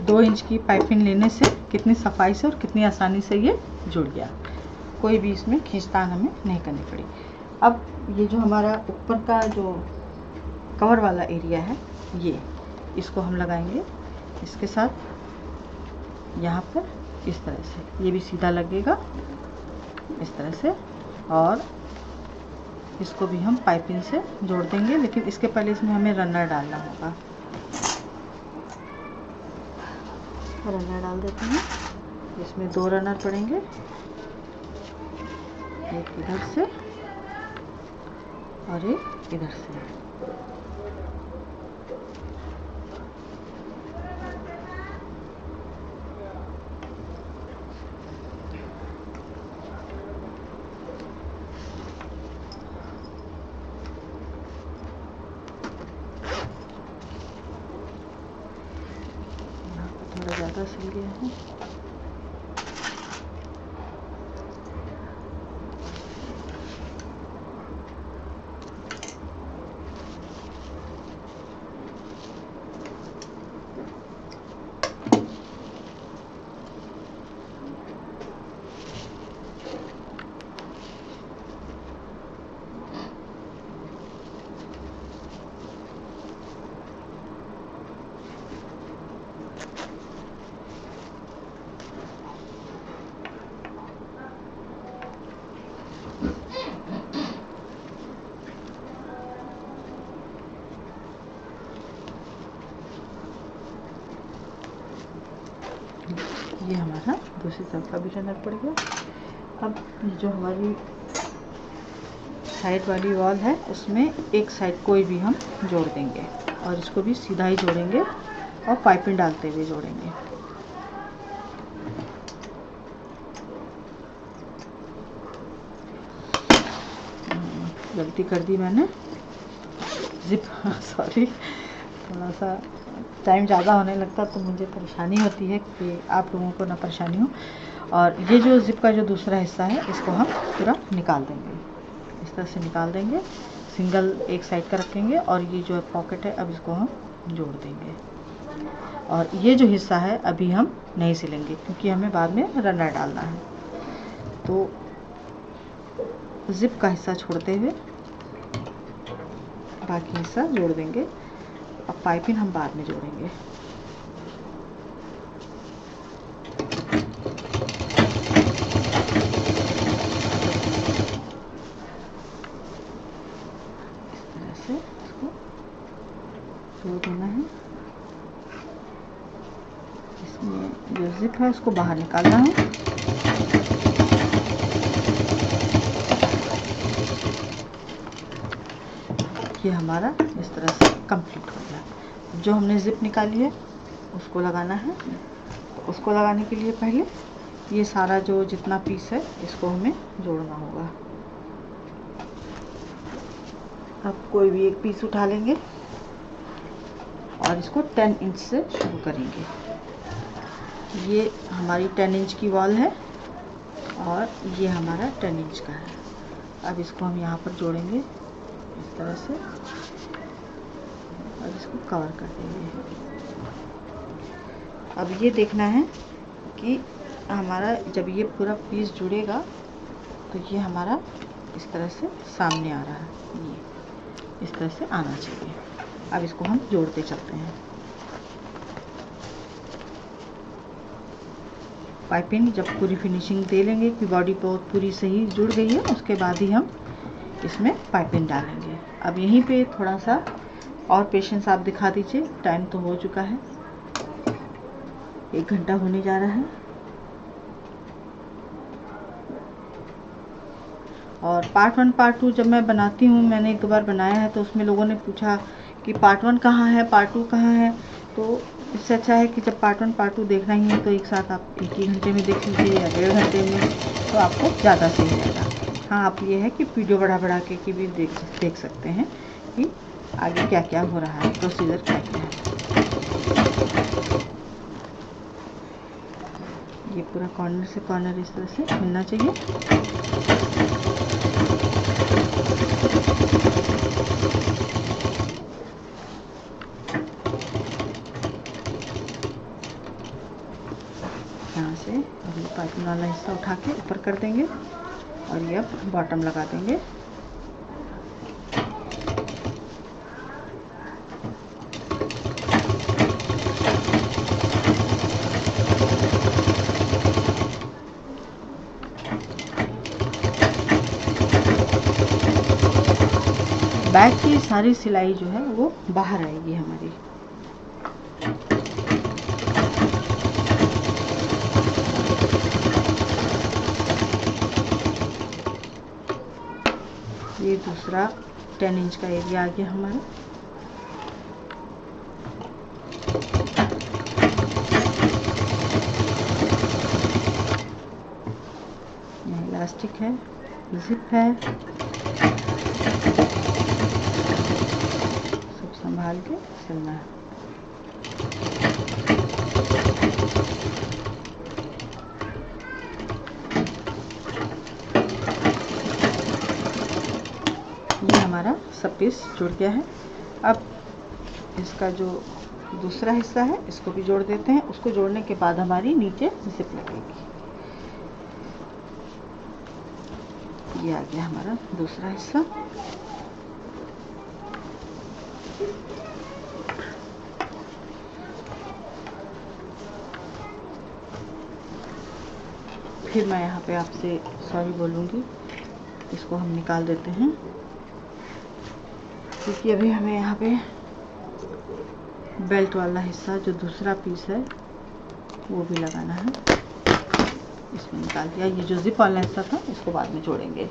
2 इंच की पाइपिंग लेने से कितनी सफाई से और कितनी आसानी से ये जुड़ गया। कोई भी इसमें खींचतान हमें नहीं करनी पड़ी। अब ये जो हमारा ऊपर का जो कवर वाला एरिया है, ये इसको हम लगाएंगे इसके साथ यहाँ पर इस तरह से। ये भी सीधा लगेगा इस तरह से, और इसको भी हम पाइपिंग से जोड़ देंगे। लेकिन इसके पहले इसमें हमें रनर डालना होगा। रनर डाल देते हैं। इसमें 2 रनर पड़ेंगे, एक इधर से और एक इधर से। थोड़ा ज़्यादा सिल गया है। ये हमारा दूसरी तरफ का भी रनर पड़ गया। अब जो हमारी साइड वाली वॉल है उसमें एक साइड कोई भी हम जोड़ देंगे और इसको भी सीधा ही जोड़ेंगे और पाइपिंग डालते हुए जोड़ेंगे। गलती कर दी मैंने, जिप सॉरी, थोड़ा सा टाइम ज़्यादा होने लगता तो मुझे परेशानी होती है कि आप लोगों को ना परेशानी हो। और ये जो जिप का जो दूसरा हिस्सा है इसको हम पूरा निकाल देंगे, इस तरह से निकाल देंगे। सिंगल एक साइड का रखेंगे और ये जो पॉकेट है अब इसको हम जोड़ देंगे। और ये जो हिस्सा है अभी हम नहीं सिलेंगे क्योंकि हमें बाद में रनर डालना है। तो जिप का हिस्सा छोड़ते हुए बाकी हिस्सा जोड़ देंगे। अब पाइपिंग हम बाद में जोड़ेंगे। इस तरह से इसको जोड़ देना है। इसमें जो जिप है उसको बाहर निकालना है। ये हमारा इस तरह से कंप्लीट हो गया। जो हमने जिप निकाली है उसको लगाना है। तो उसको लगाने के लिए पहले ये सारा जो जितना पीस है इसको हमें जोड़ना होगा। अब कोई भी एक पीस उठा लेंगे और इसको 10 इंच से शुरू करेंगे। ये हमारी 10 इंच की वॉल है और ये हमारा 10 इंच का है। अब इसको हम यहाँ पर जोड़ेंगे इस तरह से और इसको कवर कर देंगे। अब ये देखना है कि हमारा जब ये पूरा पीस जुड़ेगा तो ये हमारा इस तरह से सामने आ रहा है, ये इस तरह से आना चाहिए। अब इसको हम जोड़ते चलते हैं। पाइपिंग जब पूरी फिनिशिंग दे लेंगे कि बॉडी बहुत पूरी सही जुड़ गई है उसके बाद ही हम इसमें पाइपिंग डालेंगे। अब यहीं पे थोड़ा सा और पेशेंस आप दिखा दीजिए। टाइम तो हो चुका है, 1 घंटा होने जा रहा है। और पार्ट 1 पार्ट 2 जब मैं बनाती हूँ, मैंने 1 बार बनाया है तो उसमें लोगों ने पूछा कि पार्ट 1 कहाँ है, पार्ट 2 कहाँ है। तो इससे अच्छा है कि जब पार्ट 1 पार्ट 2 देखना ही है तो एक साथ आप 1 ही घंटे में देख लीजिए या 1.5 घंटे में, तो आपको ज़्यादा सही रहेगा। हाँ, आप ये है कि वीडियो बढ़ा के भी देख सकते हैं कि आगे क्या क्या हो रहा है, प्रोसीजर क्या क्या है। ये पूरा कॉर्नर से कॉर्नर इस तरह से मिलना चाहिए। वाला हिस्सा उठा के ऊपर कर देंगे और ये अब बॉटम लगा देंगे। बैक की सारी सिलाई जो है वो बाहर आएगी हमारी। ये दूसरा 10 इंच का एरिया आ गया हमारा। इलास्टिक है, जिप है, सब संभाल के सिलना है। ये हमारा सब पीस जुड़ गया है। अब इसका जो दूसरा हिस्सा है इसको भी जोड़ देते हैं। उसको जोड़ने के बाद हमारी नीचे जिप लगेगी। ये आ गया हमारा दूसरा हिस्सा। फिर मैं यहाँ पे आपसे सॉरी बोलूँगी, इसको हम निकाल देते हैं क्योंकि अभी हमें यहाँ पे बेल्ट वाला हिस्सा जो दूसरा पीस है वो भी लगाना है। इसमें निकाल दिया। ये जो जिप वाला हिस्सा था इसको बाद में जोड़ेंगे। ये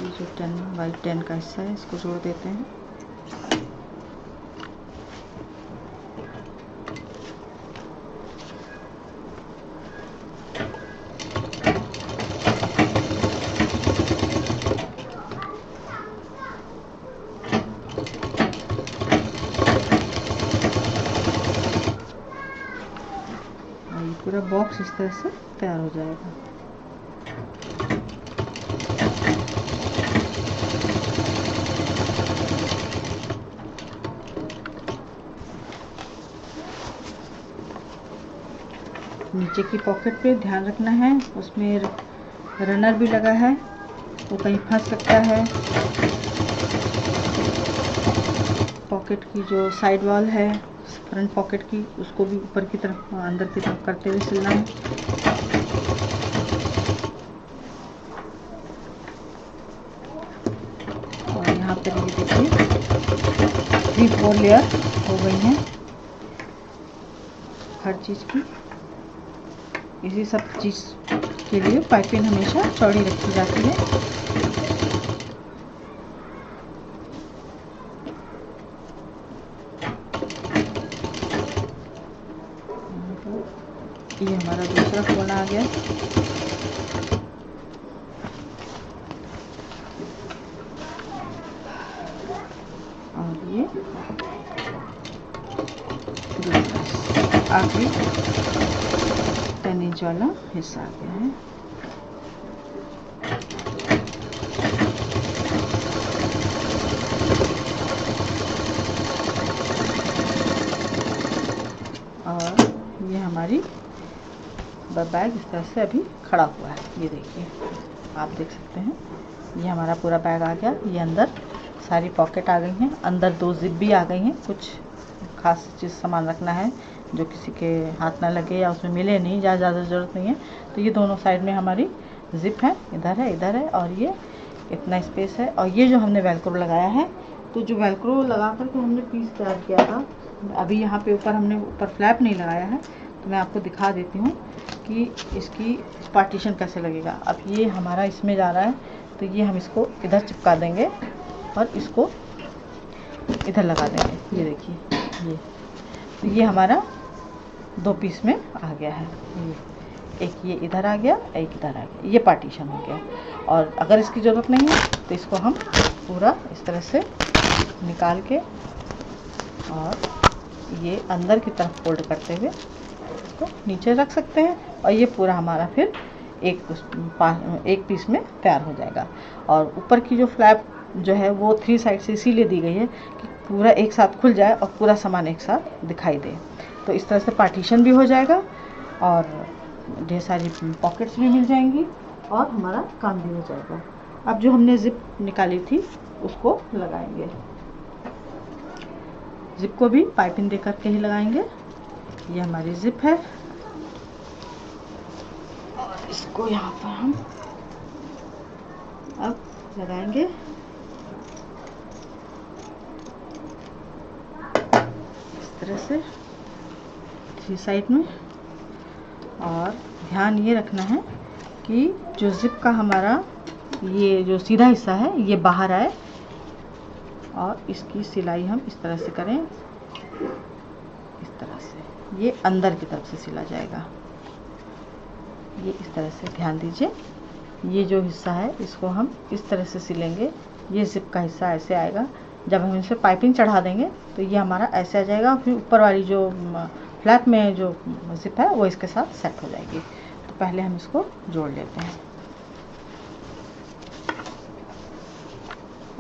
जो 10 बाई 10 का हिस्सा है इसको जोड़ देते हैं। पूरा बॉक्स इस तरह से तैयार हो जाएगा। नीचे की पॉकेट पे ध्यान रखना है, उसमें रनर भी लगा है, वो कहीं फंस सकता है। पॉकेट की जो साइड वॉल है फ्रंट पॉकेट की, उसको भी ऊपर की तरफ अंदर की तरफ करते हुए सिलना है। और यहाँ पर ये देखिए 3-4 लेयर हो गई हैं हर चीज़ की। इसी सब चीज़ के लिए पाइपिंग हमेशा चौड़ी रखी जाती है। ये हमारा दूसरा कोना आ गया। और ये आखिरी 10 इंच वाला हिस्सा आ गया है। और ये हमारी बैग इस तरह से अभी खड़ा हुआ है। ये देखिए, आप देख सकते हैं ये हमारा पूरा बैग आ गया। ये अंदर सारी पॉकेट आ गई हैं, अंदर 2 जिप भी आ गई हैं। कुछ खास चीज़ सामान रखना है जो किसी के हाथ ना लगे या उसमें मिले नहीं, ज़्यादा ज़रूरत नहीं है। तो ये दोनों साइड में हमारी जिप है, इधर है और ये इतना स्पेस है। और ये जो हमने वेलक्रो लगाया है, तो जो वेलक्रो लगा कर के हमने पीस तैयार किया था, अभी यहाँ पे हमने ऊपर फ्लैप नहीं लगाया है, तो मैं आपको दिखा देती हूँ कि इसकी पार्टीशन कैसे लगेगा। अब ये हमारा इसमें जा रहा है, तो ये हम इसको इधर चिपका देंगे और इसको इधर लगा देंगे। ये देखिए, तो ये हमारा 2 पीस में आ गया है। एक ये इधर आ गया, एक इधर आ गया, ये पार्टीशन हो गया। और अगर इसकी ज़रूरत नहीं है तो इसको हम पूरा इस तरह से निकाल के और ये अंदर की तरफ फोल्ड करते हुए तो नीचे रख सकते हैं। और ये पूरा हमारा फिर एक पीस में तैयार हो जाएगा। और ऊपर की जो फ्लैप जो है वो 3 साइड से इसीलिए दी गई है कि पूरा एक साथ खुल जाए और पूरा सामान एक साथ दिखाई दे। तो इस तरह से पार्टीशन भी हो जाएगा और ढेर सारी पॉकेट्स भी मिल जाएंगी और हमारा काम भी हो जाएगा। अब जो हमने ज़िप निकाली थी उसको लगाएंगे। ज़िप को भी पाइपिंग दे करके ही लगाएंगे। ये हमारी ज़िप है और इसको यहाँ पर हम अब लगाएंगे इस तरह से 3 साइड में। और ध्यान ये रखना है कि जो ज़िप का हमारा ये जो सीधा हिस्सा है ये बाहर आए और इसकी सिलाई हम इस तरह से करें, इस तरह से ये अंदर की तरफ से सिला जाएगा। ये इस तरह से ध्यान दीजिए। ये जो हिस्सा है इसको हम इस तरह से सिलेंगे। ये ज़िप का हिस्सा ऐसे आएगा। जब हम इस पर पाइपिंग चढ़ा देंगे तो ये हमारा ऐसे आ जाएगा। फिर ऊपर वाली जो फ्लैप में जो ज़िप है वो इसके साथ सेट हो जाएगी। तो पहले हम इसको जोड़ लेते हैं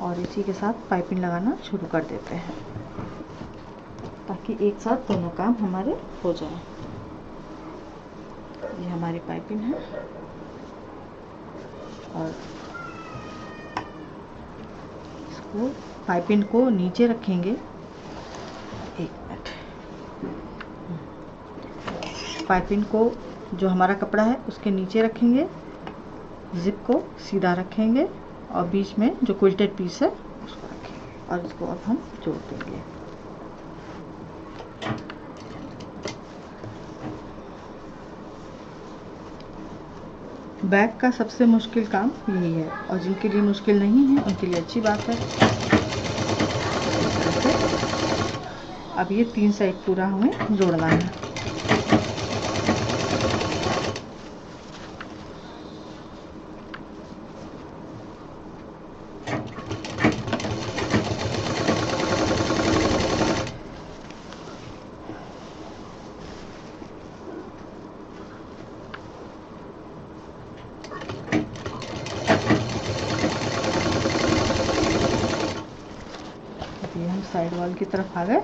और इसी के साथ पाइपिंग लगाना शुरू कर देते हैं ताकि एक साथ दोनों काम हमारे हो जाए। ये हमारी पाइपिंग है और इसको पाइपिंग को नीचे रखेंगे। एक मिनट। पाइपिंग को जो हमारा कपड़ा है उसके नीचे रखेंगे, ज़िप को सीधा रखेंगे और बीच में जो क्विल्टेड पीस है उसको रखेंगे और इसको अब हम जोड़ देंगे। बैग का सबसे मुश्किल काम यही है और जिनके लिए मुश्किल नहीं है उनके लिए अच्छी बात है। अब ये 3 साइड पूरा हमें जोड़ना है। ये हम साइड वॉल की तरफ आ गए।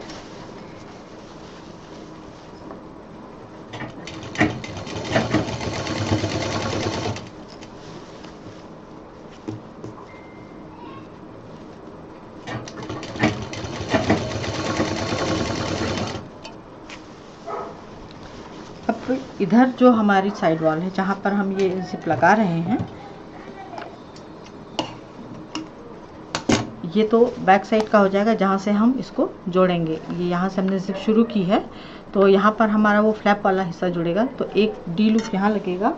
अब इधर जो हमारी साइड वॉल है जहाँ पर हम ये ज़िप लगा रहे हैं, ये तो बैक साइड का हो जाएगा जहाँ से हम इसको जोड़ेंगे। ये यहाँ से हमने ज़िप शुरू की है तो यहाँ पर हमारा वो फ्लैप वाला हिस्सा जुड़ेगा। तो एक डी लूप यहाँ लगेगा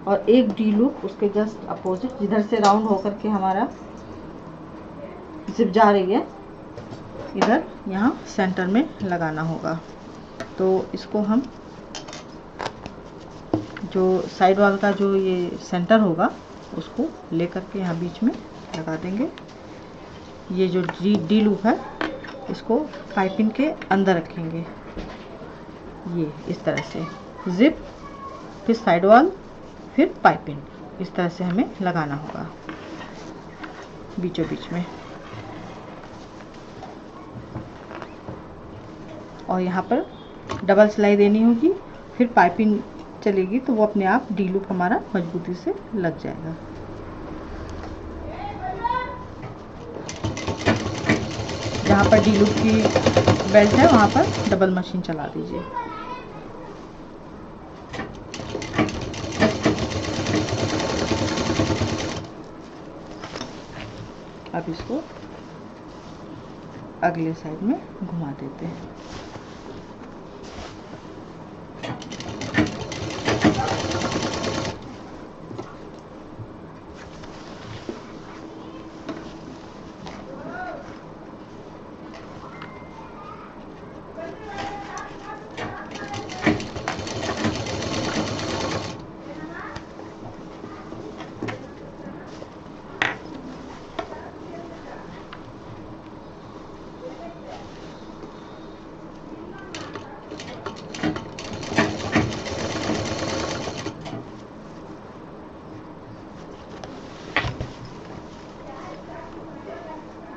और एक डी लूप उसके जस्ट अपोजिट जिधर से राउंड होकर के हमारा ज़िप जा रही है इधर यहाँ सेंटर में लगाना होगा। तो इसको हम जो साइड वॉल का जो ये सेंटर होगा उसको लेकर के यहाँ बीच में लगा देंगे। ये जो डी लूप है इसको पाइपिंग के अंदर रखेंगे। ये इस तरह से ज़िप, फिर साइड वॉल, फिर पाइपिंग, इस तरह से हमें लगाना होगा बीचों बीच में। और यहाँ पर डबल सिलाई देनी होगी, फिर पाइपिंग चलेगी तो वो अपने आप डी लूप हमारा मजबूती से लग जाएगा। जहाँ पर डी लूप की बेल्ट है वहाँ पर डबल मशीन चला दीजिए। अब इसको अगले साइड में घुमा देते हैं।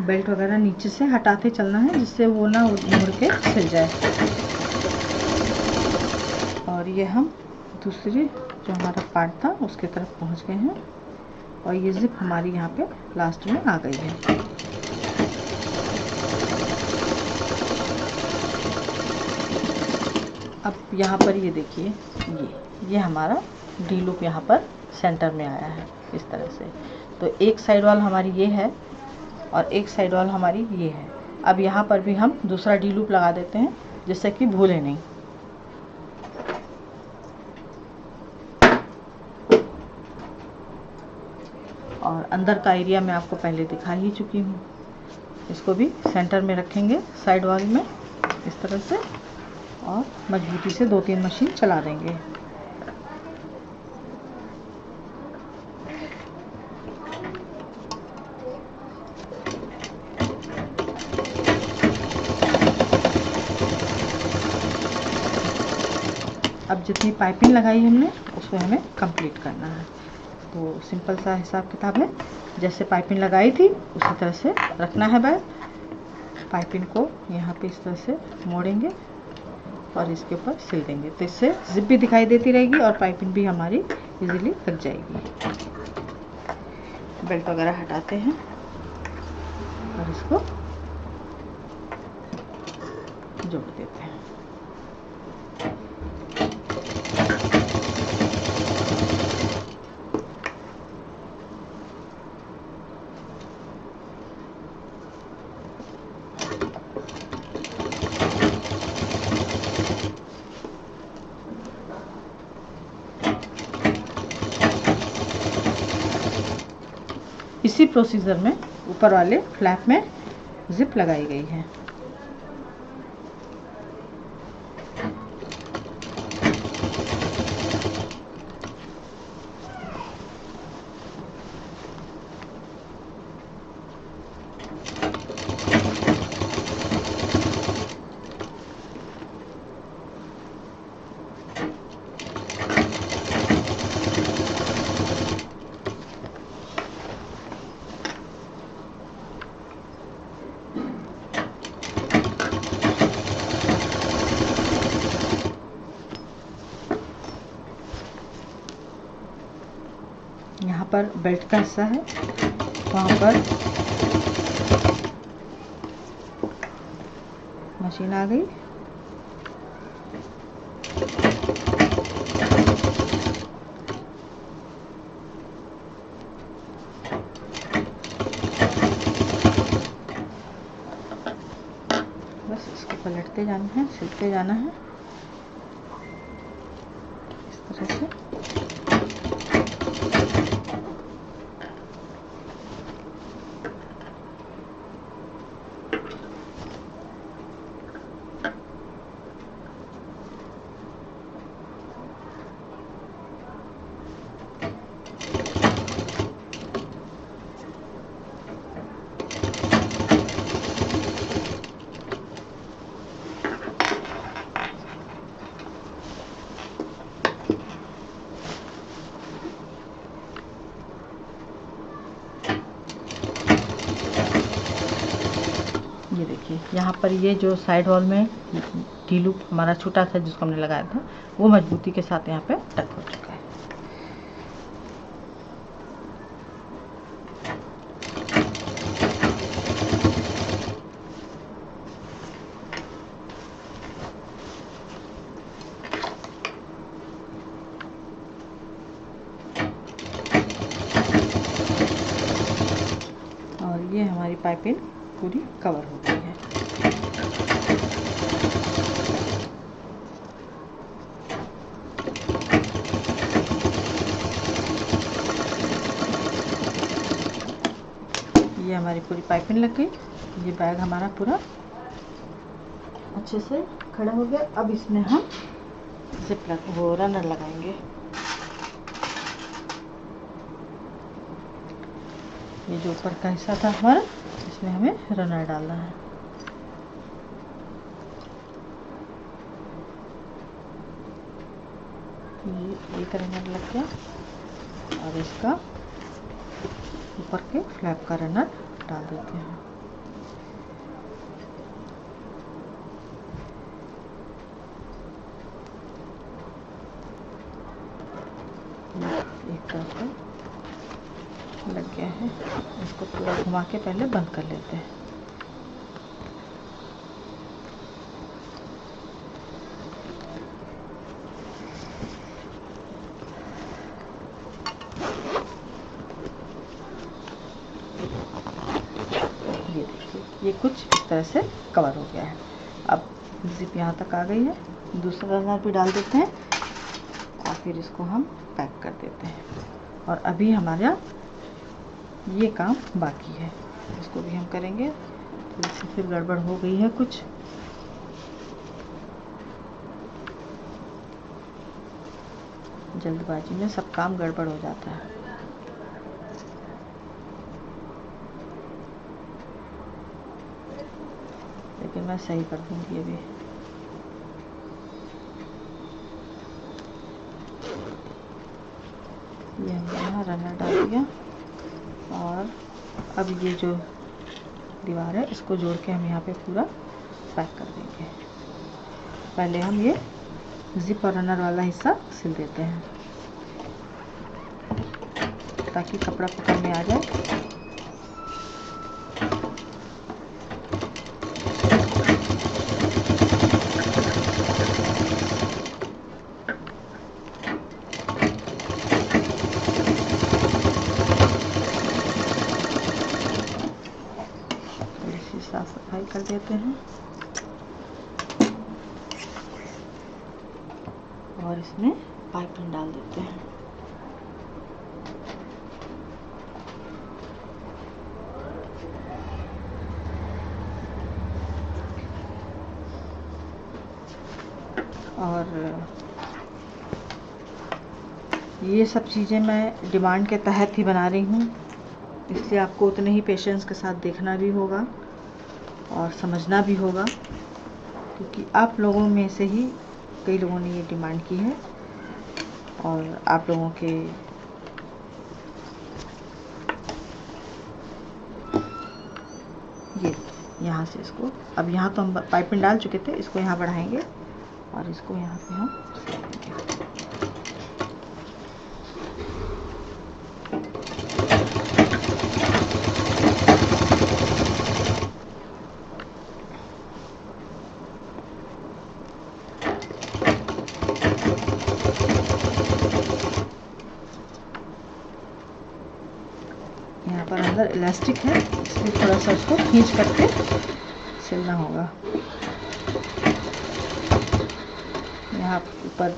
बेल्ट वगैरह नीचे से हटाते चलना है जिससे वो ना मुड़ के सिल जाए। और ये हम दूसरी जो हमारा पार्ट था उसके तरफ पहुंच गए हैं और ये जिप हमारी यहाँ पे लास्ट में आ गई है। अब यहाँ पर ये देखिए, ये हमारा डी लूप यहाँ पर सेंटर में आया है इस तरह से। तो एक साइड वाल हमारी ये है और एक साइड वाल हमारी ये है। अब यहाँ पर भी हम दूसरा डी लूप लगा देते हैं जिससे कि भूले नहीं। और अंदर का एरिया मैं आपको पहले दिखा ही चुकी हूँ। इसको भी सेंटर में रखेंगे साइड वाल में इस तरह से और मजबूती से 2-3 मशीन चला देंगे। अब जितनी पाइपिंग लगाई हमने उसको हमें कंप्लीट करना है। तो सिंपल सा हिसाब किताब है, जैसे पाइपिंग लगाई थी उसी तरह से रखना है बैग। पाइपिंग को यहाँ पे इस तरह से मोड़ेंगे और इसके ऊपर सिल देंगे, तो इससे जिप भी दिखाई देती रहेगी और पाइपिंग भी हमारी इजीली लग जाएगी। बेल्ट वगैरह हटाते हैं और इसको जोड़ देते हैं। इसी प्रोसीजर में ऊपर वाले फ्लैप में जिप लगाई गई है। यहाँ पर बेल्ट का हिस्सा है, वहाँ पर मशीन आ गई। बस इसको पलटते जाना है, सिलते जाना है इस तरह से। ये देखिए यहाँ पर ये जो साइड वॉल में डी लूप हमारा छोटा सा जिसको हमने लगाया था वो मजबूती के साथ यहाँ पे टक हो चुका है। और ये हमारी पाइपिंग पूरी कवर हो गई है। ये हमारी पूरी पाइपिंग लग गई। ये बैग हमारा पूरा अच्छे से खड़ा हो गया। अब इसमें हम जिप वो रनर लगाएंगे। ये जो ऊपर का हिस्सा था हमारा, इसमें हमें रनर डालना है। ये एक रनर लग गया और इसका ऊपर के फ्लैप का रनर डाल देते हैं। एक तरफ पे लग गया है, इसको पूरा घुमा के पहले बंद कर लेते हैं। ये देखिए, ये कुछ इस तरह से कवर हो गया है। अब जिप यहाँ तक आ गई है, दूसरा रनर भी डाल देते हैं और फिर इसको हम पैक कर देते हैं। और अभी हमारा ये काम बाकी है, इसको भी हम करेंगे। थोड़ी सी फिर गड़बड़ हो गई है कुछ, जल्दबाजी में सब काम गड़बड़ हो जाता है। लेकिन मैं सही कर दूंगी अभी। ये हमने यहाँ रनर डाल दिया और अब ये जो दीवार है इसको जोड़ के हम यहाँ पे पूरा पैक कर देंगे। पहले हम ये जिप और रनर वाला हिस्सा सिल देते हैं ताकि कपड़ा पकड़ में आ जाए। थोड़ी सी साफ सफाई कर देते हैं और इसमें पाइपिंग डाल देते हैं। और ये सब चीज़ें मैं डिमांड के तहत ही बना रही हूँ, इसलिए आपको उतने ही पेशेंस के साथ देखना भी होगा और समझना भी होगा, क्योंकि आप लोगों में से ही कई लोगों ने ये डिमांड की है और आप लोगों के ये यहाँ से इसको, अब यहाँ तो हम पाइपिंग डाल चुके थे, इसको यहाँ बढ़ाएंगे और इसको यहाँ पे हम यहाँ पर अंदर इलास्टिक है, इसलिए थोड़ा सा उसको खींच करके सिलना होगा। यहाँ ऊपर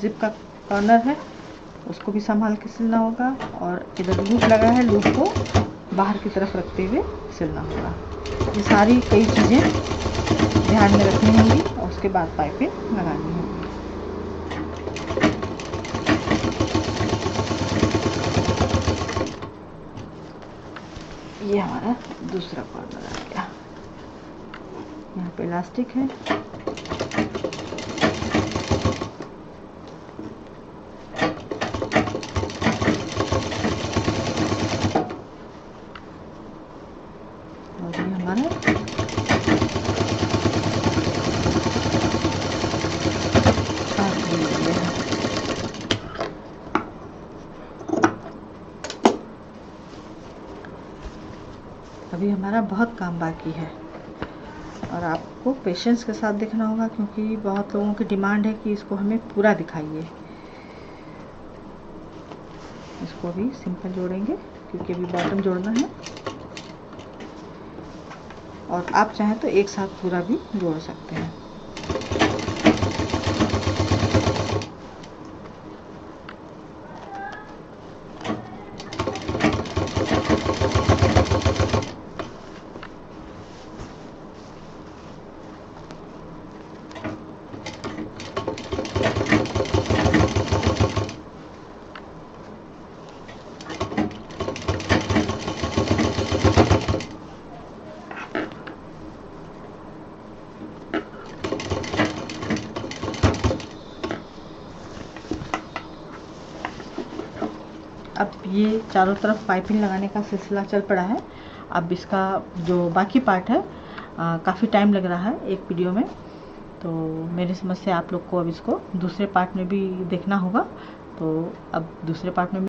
जिप का कॉर्नर है, उसको भी संभाल के सिलना होगा और इधर लूप लगा है, लूप को बाहर की तरफ रखते हुए सिलना होगा। ये सारी कई चीज़ें ध्यान में रखनी होंगी और उसके बाद पाइपिंग लगानी होगी। ये हमारा दूसरा कॉर्नर आ गया, यहाँ पे इलास्टिक है, और ये हमारा आखिरी है। अभी हमारा बहुत काम बाकी है और आपको पेशेंस के साथ देखना होगा, क्योंकि बहुत लोगों की डिमांड है कि इसको हमें पूरा दिखाइए। इसको भी सिंपल जोड़ेंगे क्योंकि अभी बॉटम जोड़ना है, और आप चाहें तो एक साथ पूरा भी जोड़ सकते हैं। अब ये चारों तरफ पाइपिंग लगाने का सिलसिला चल पड़ा है। अब इसका जो बाकी पार्ट है काफ़ी टाइम लग रहा है एक वीडियो में, तो मेरी समझ से आप लोग को अब इसको दूसरे पार्ट में भी देखना होगा। तो अब दूसरे पार्ट में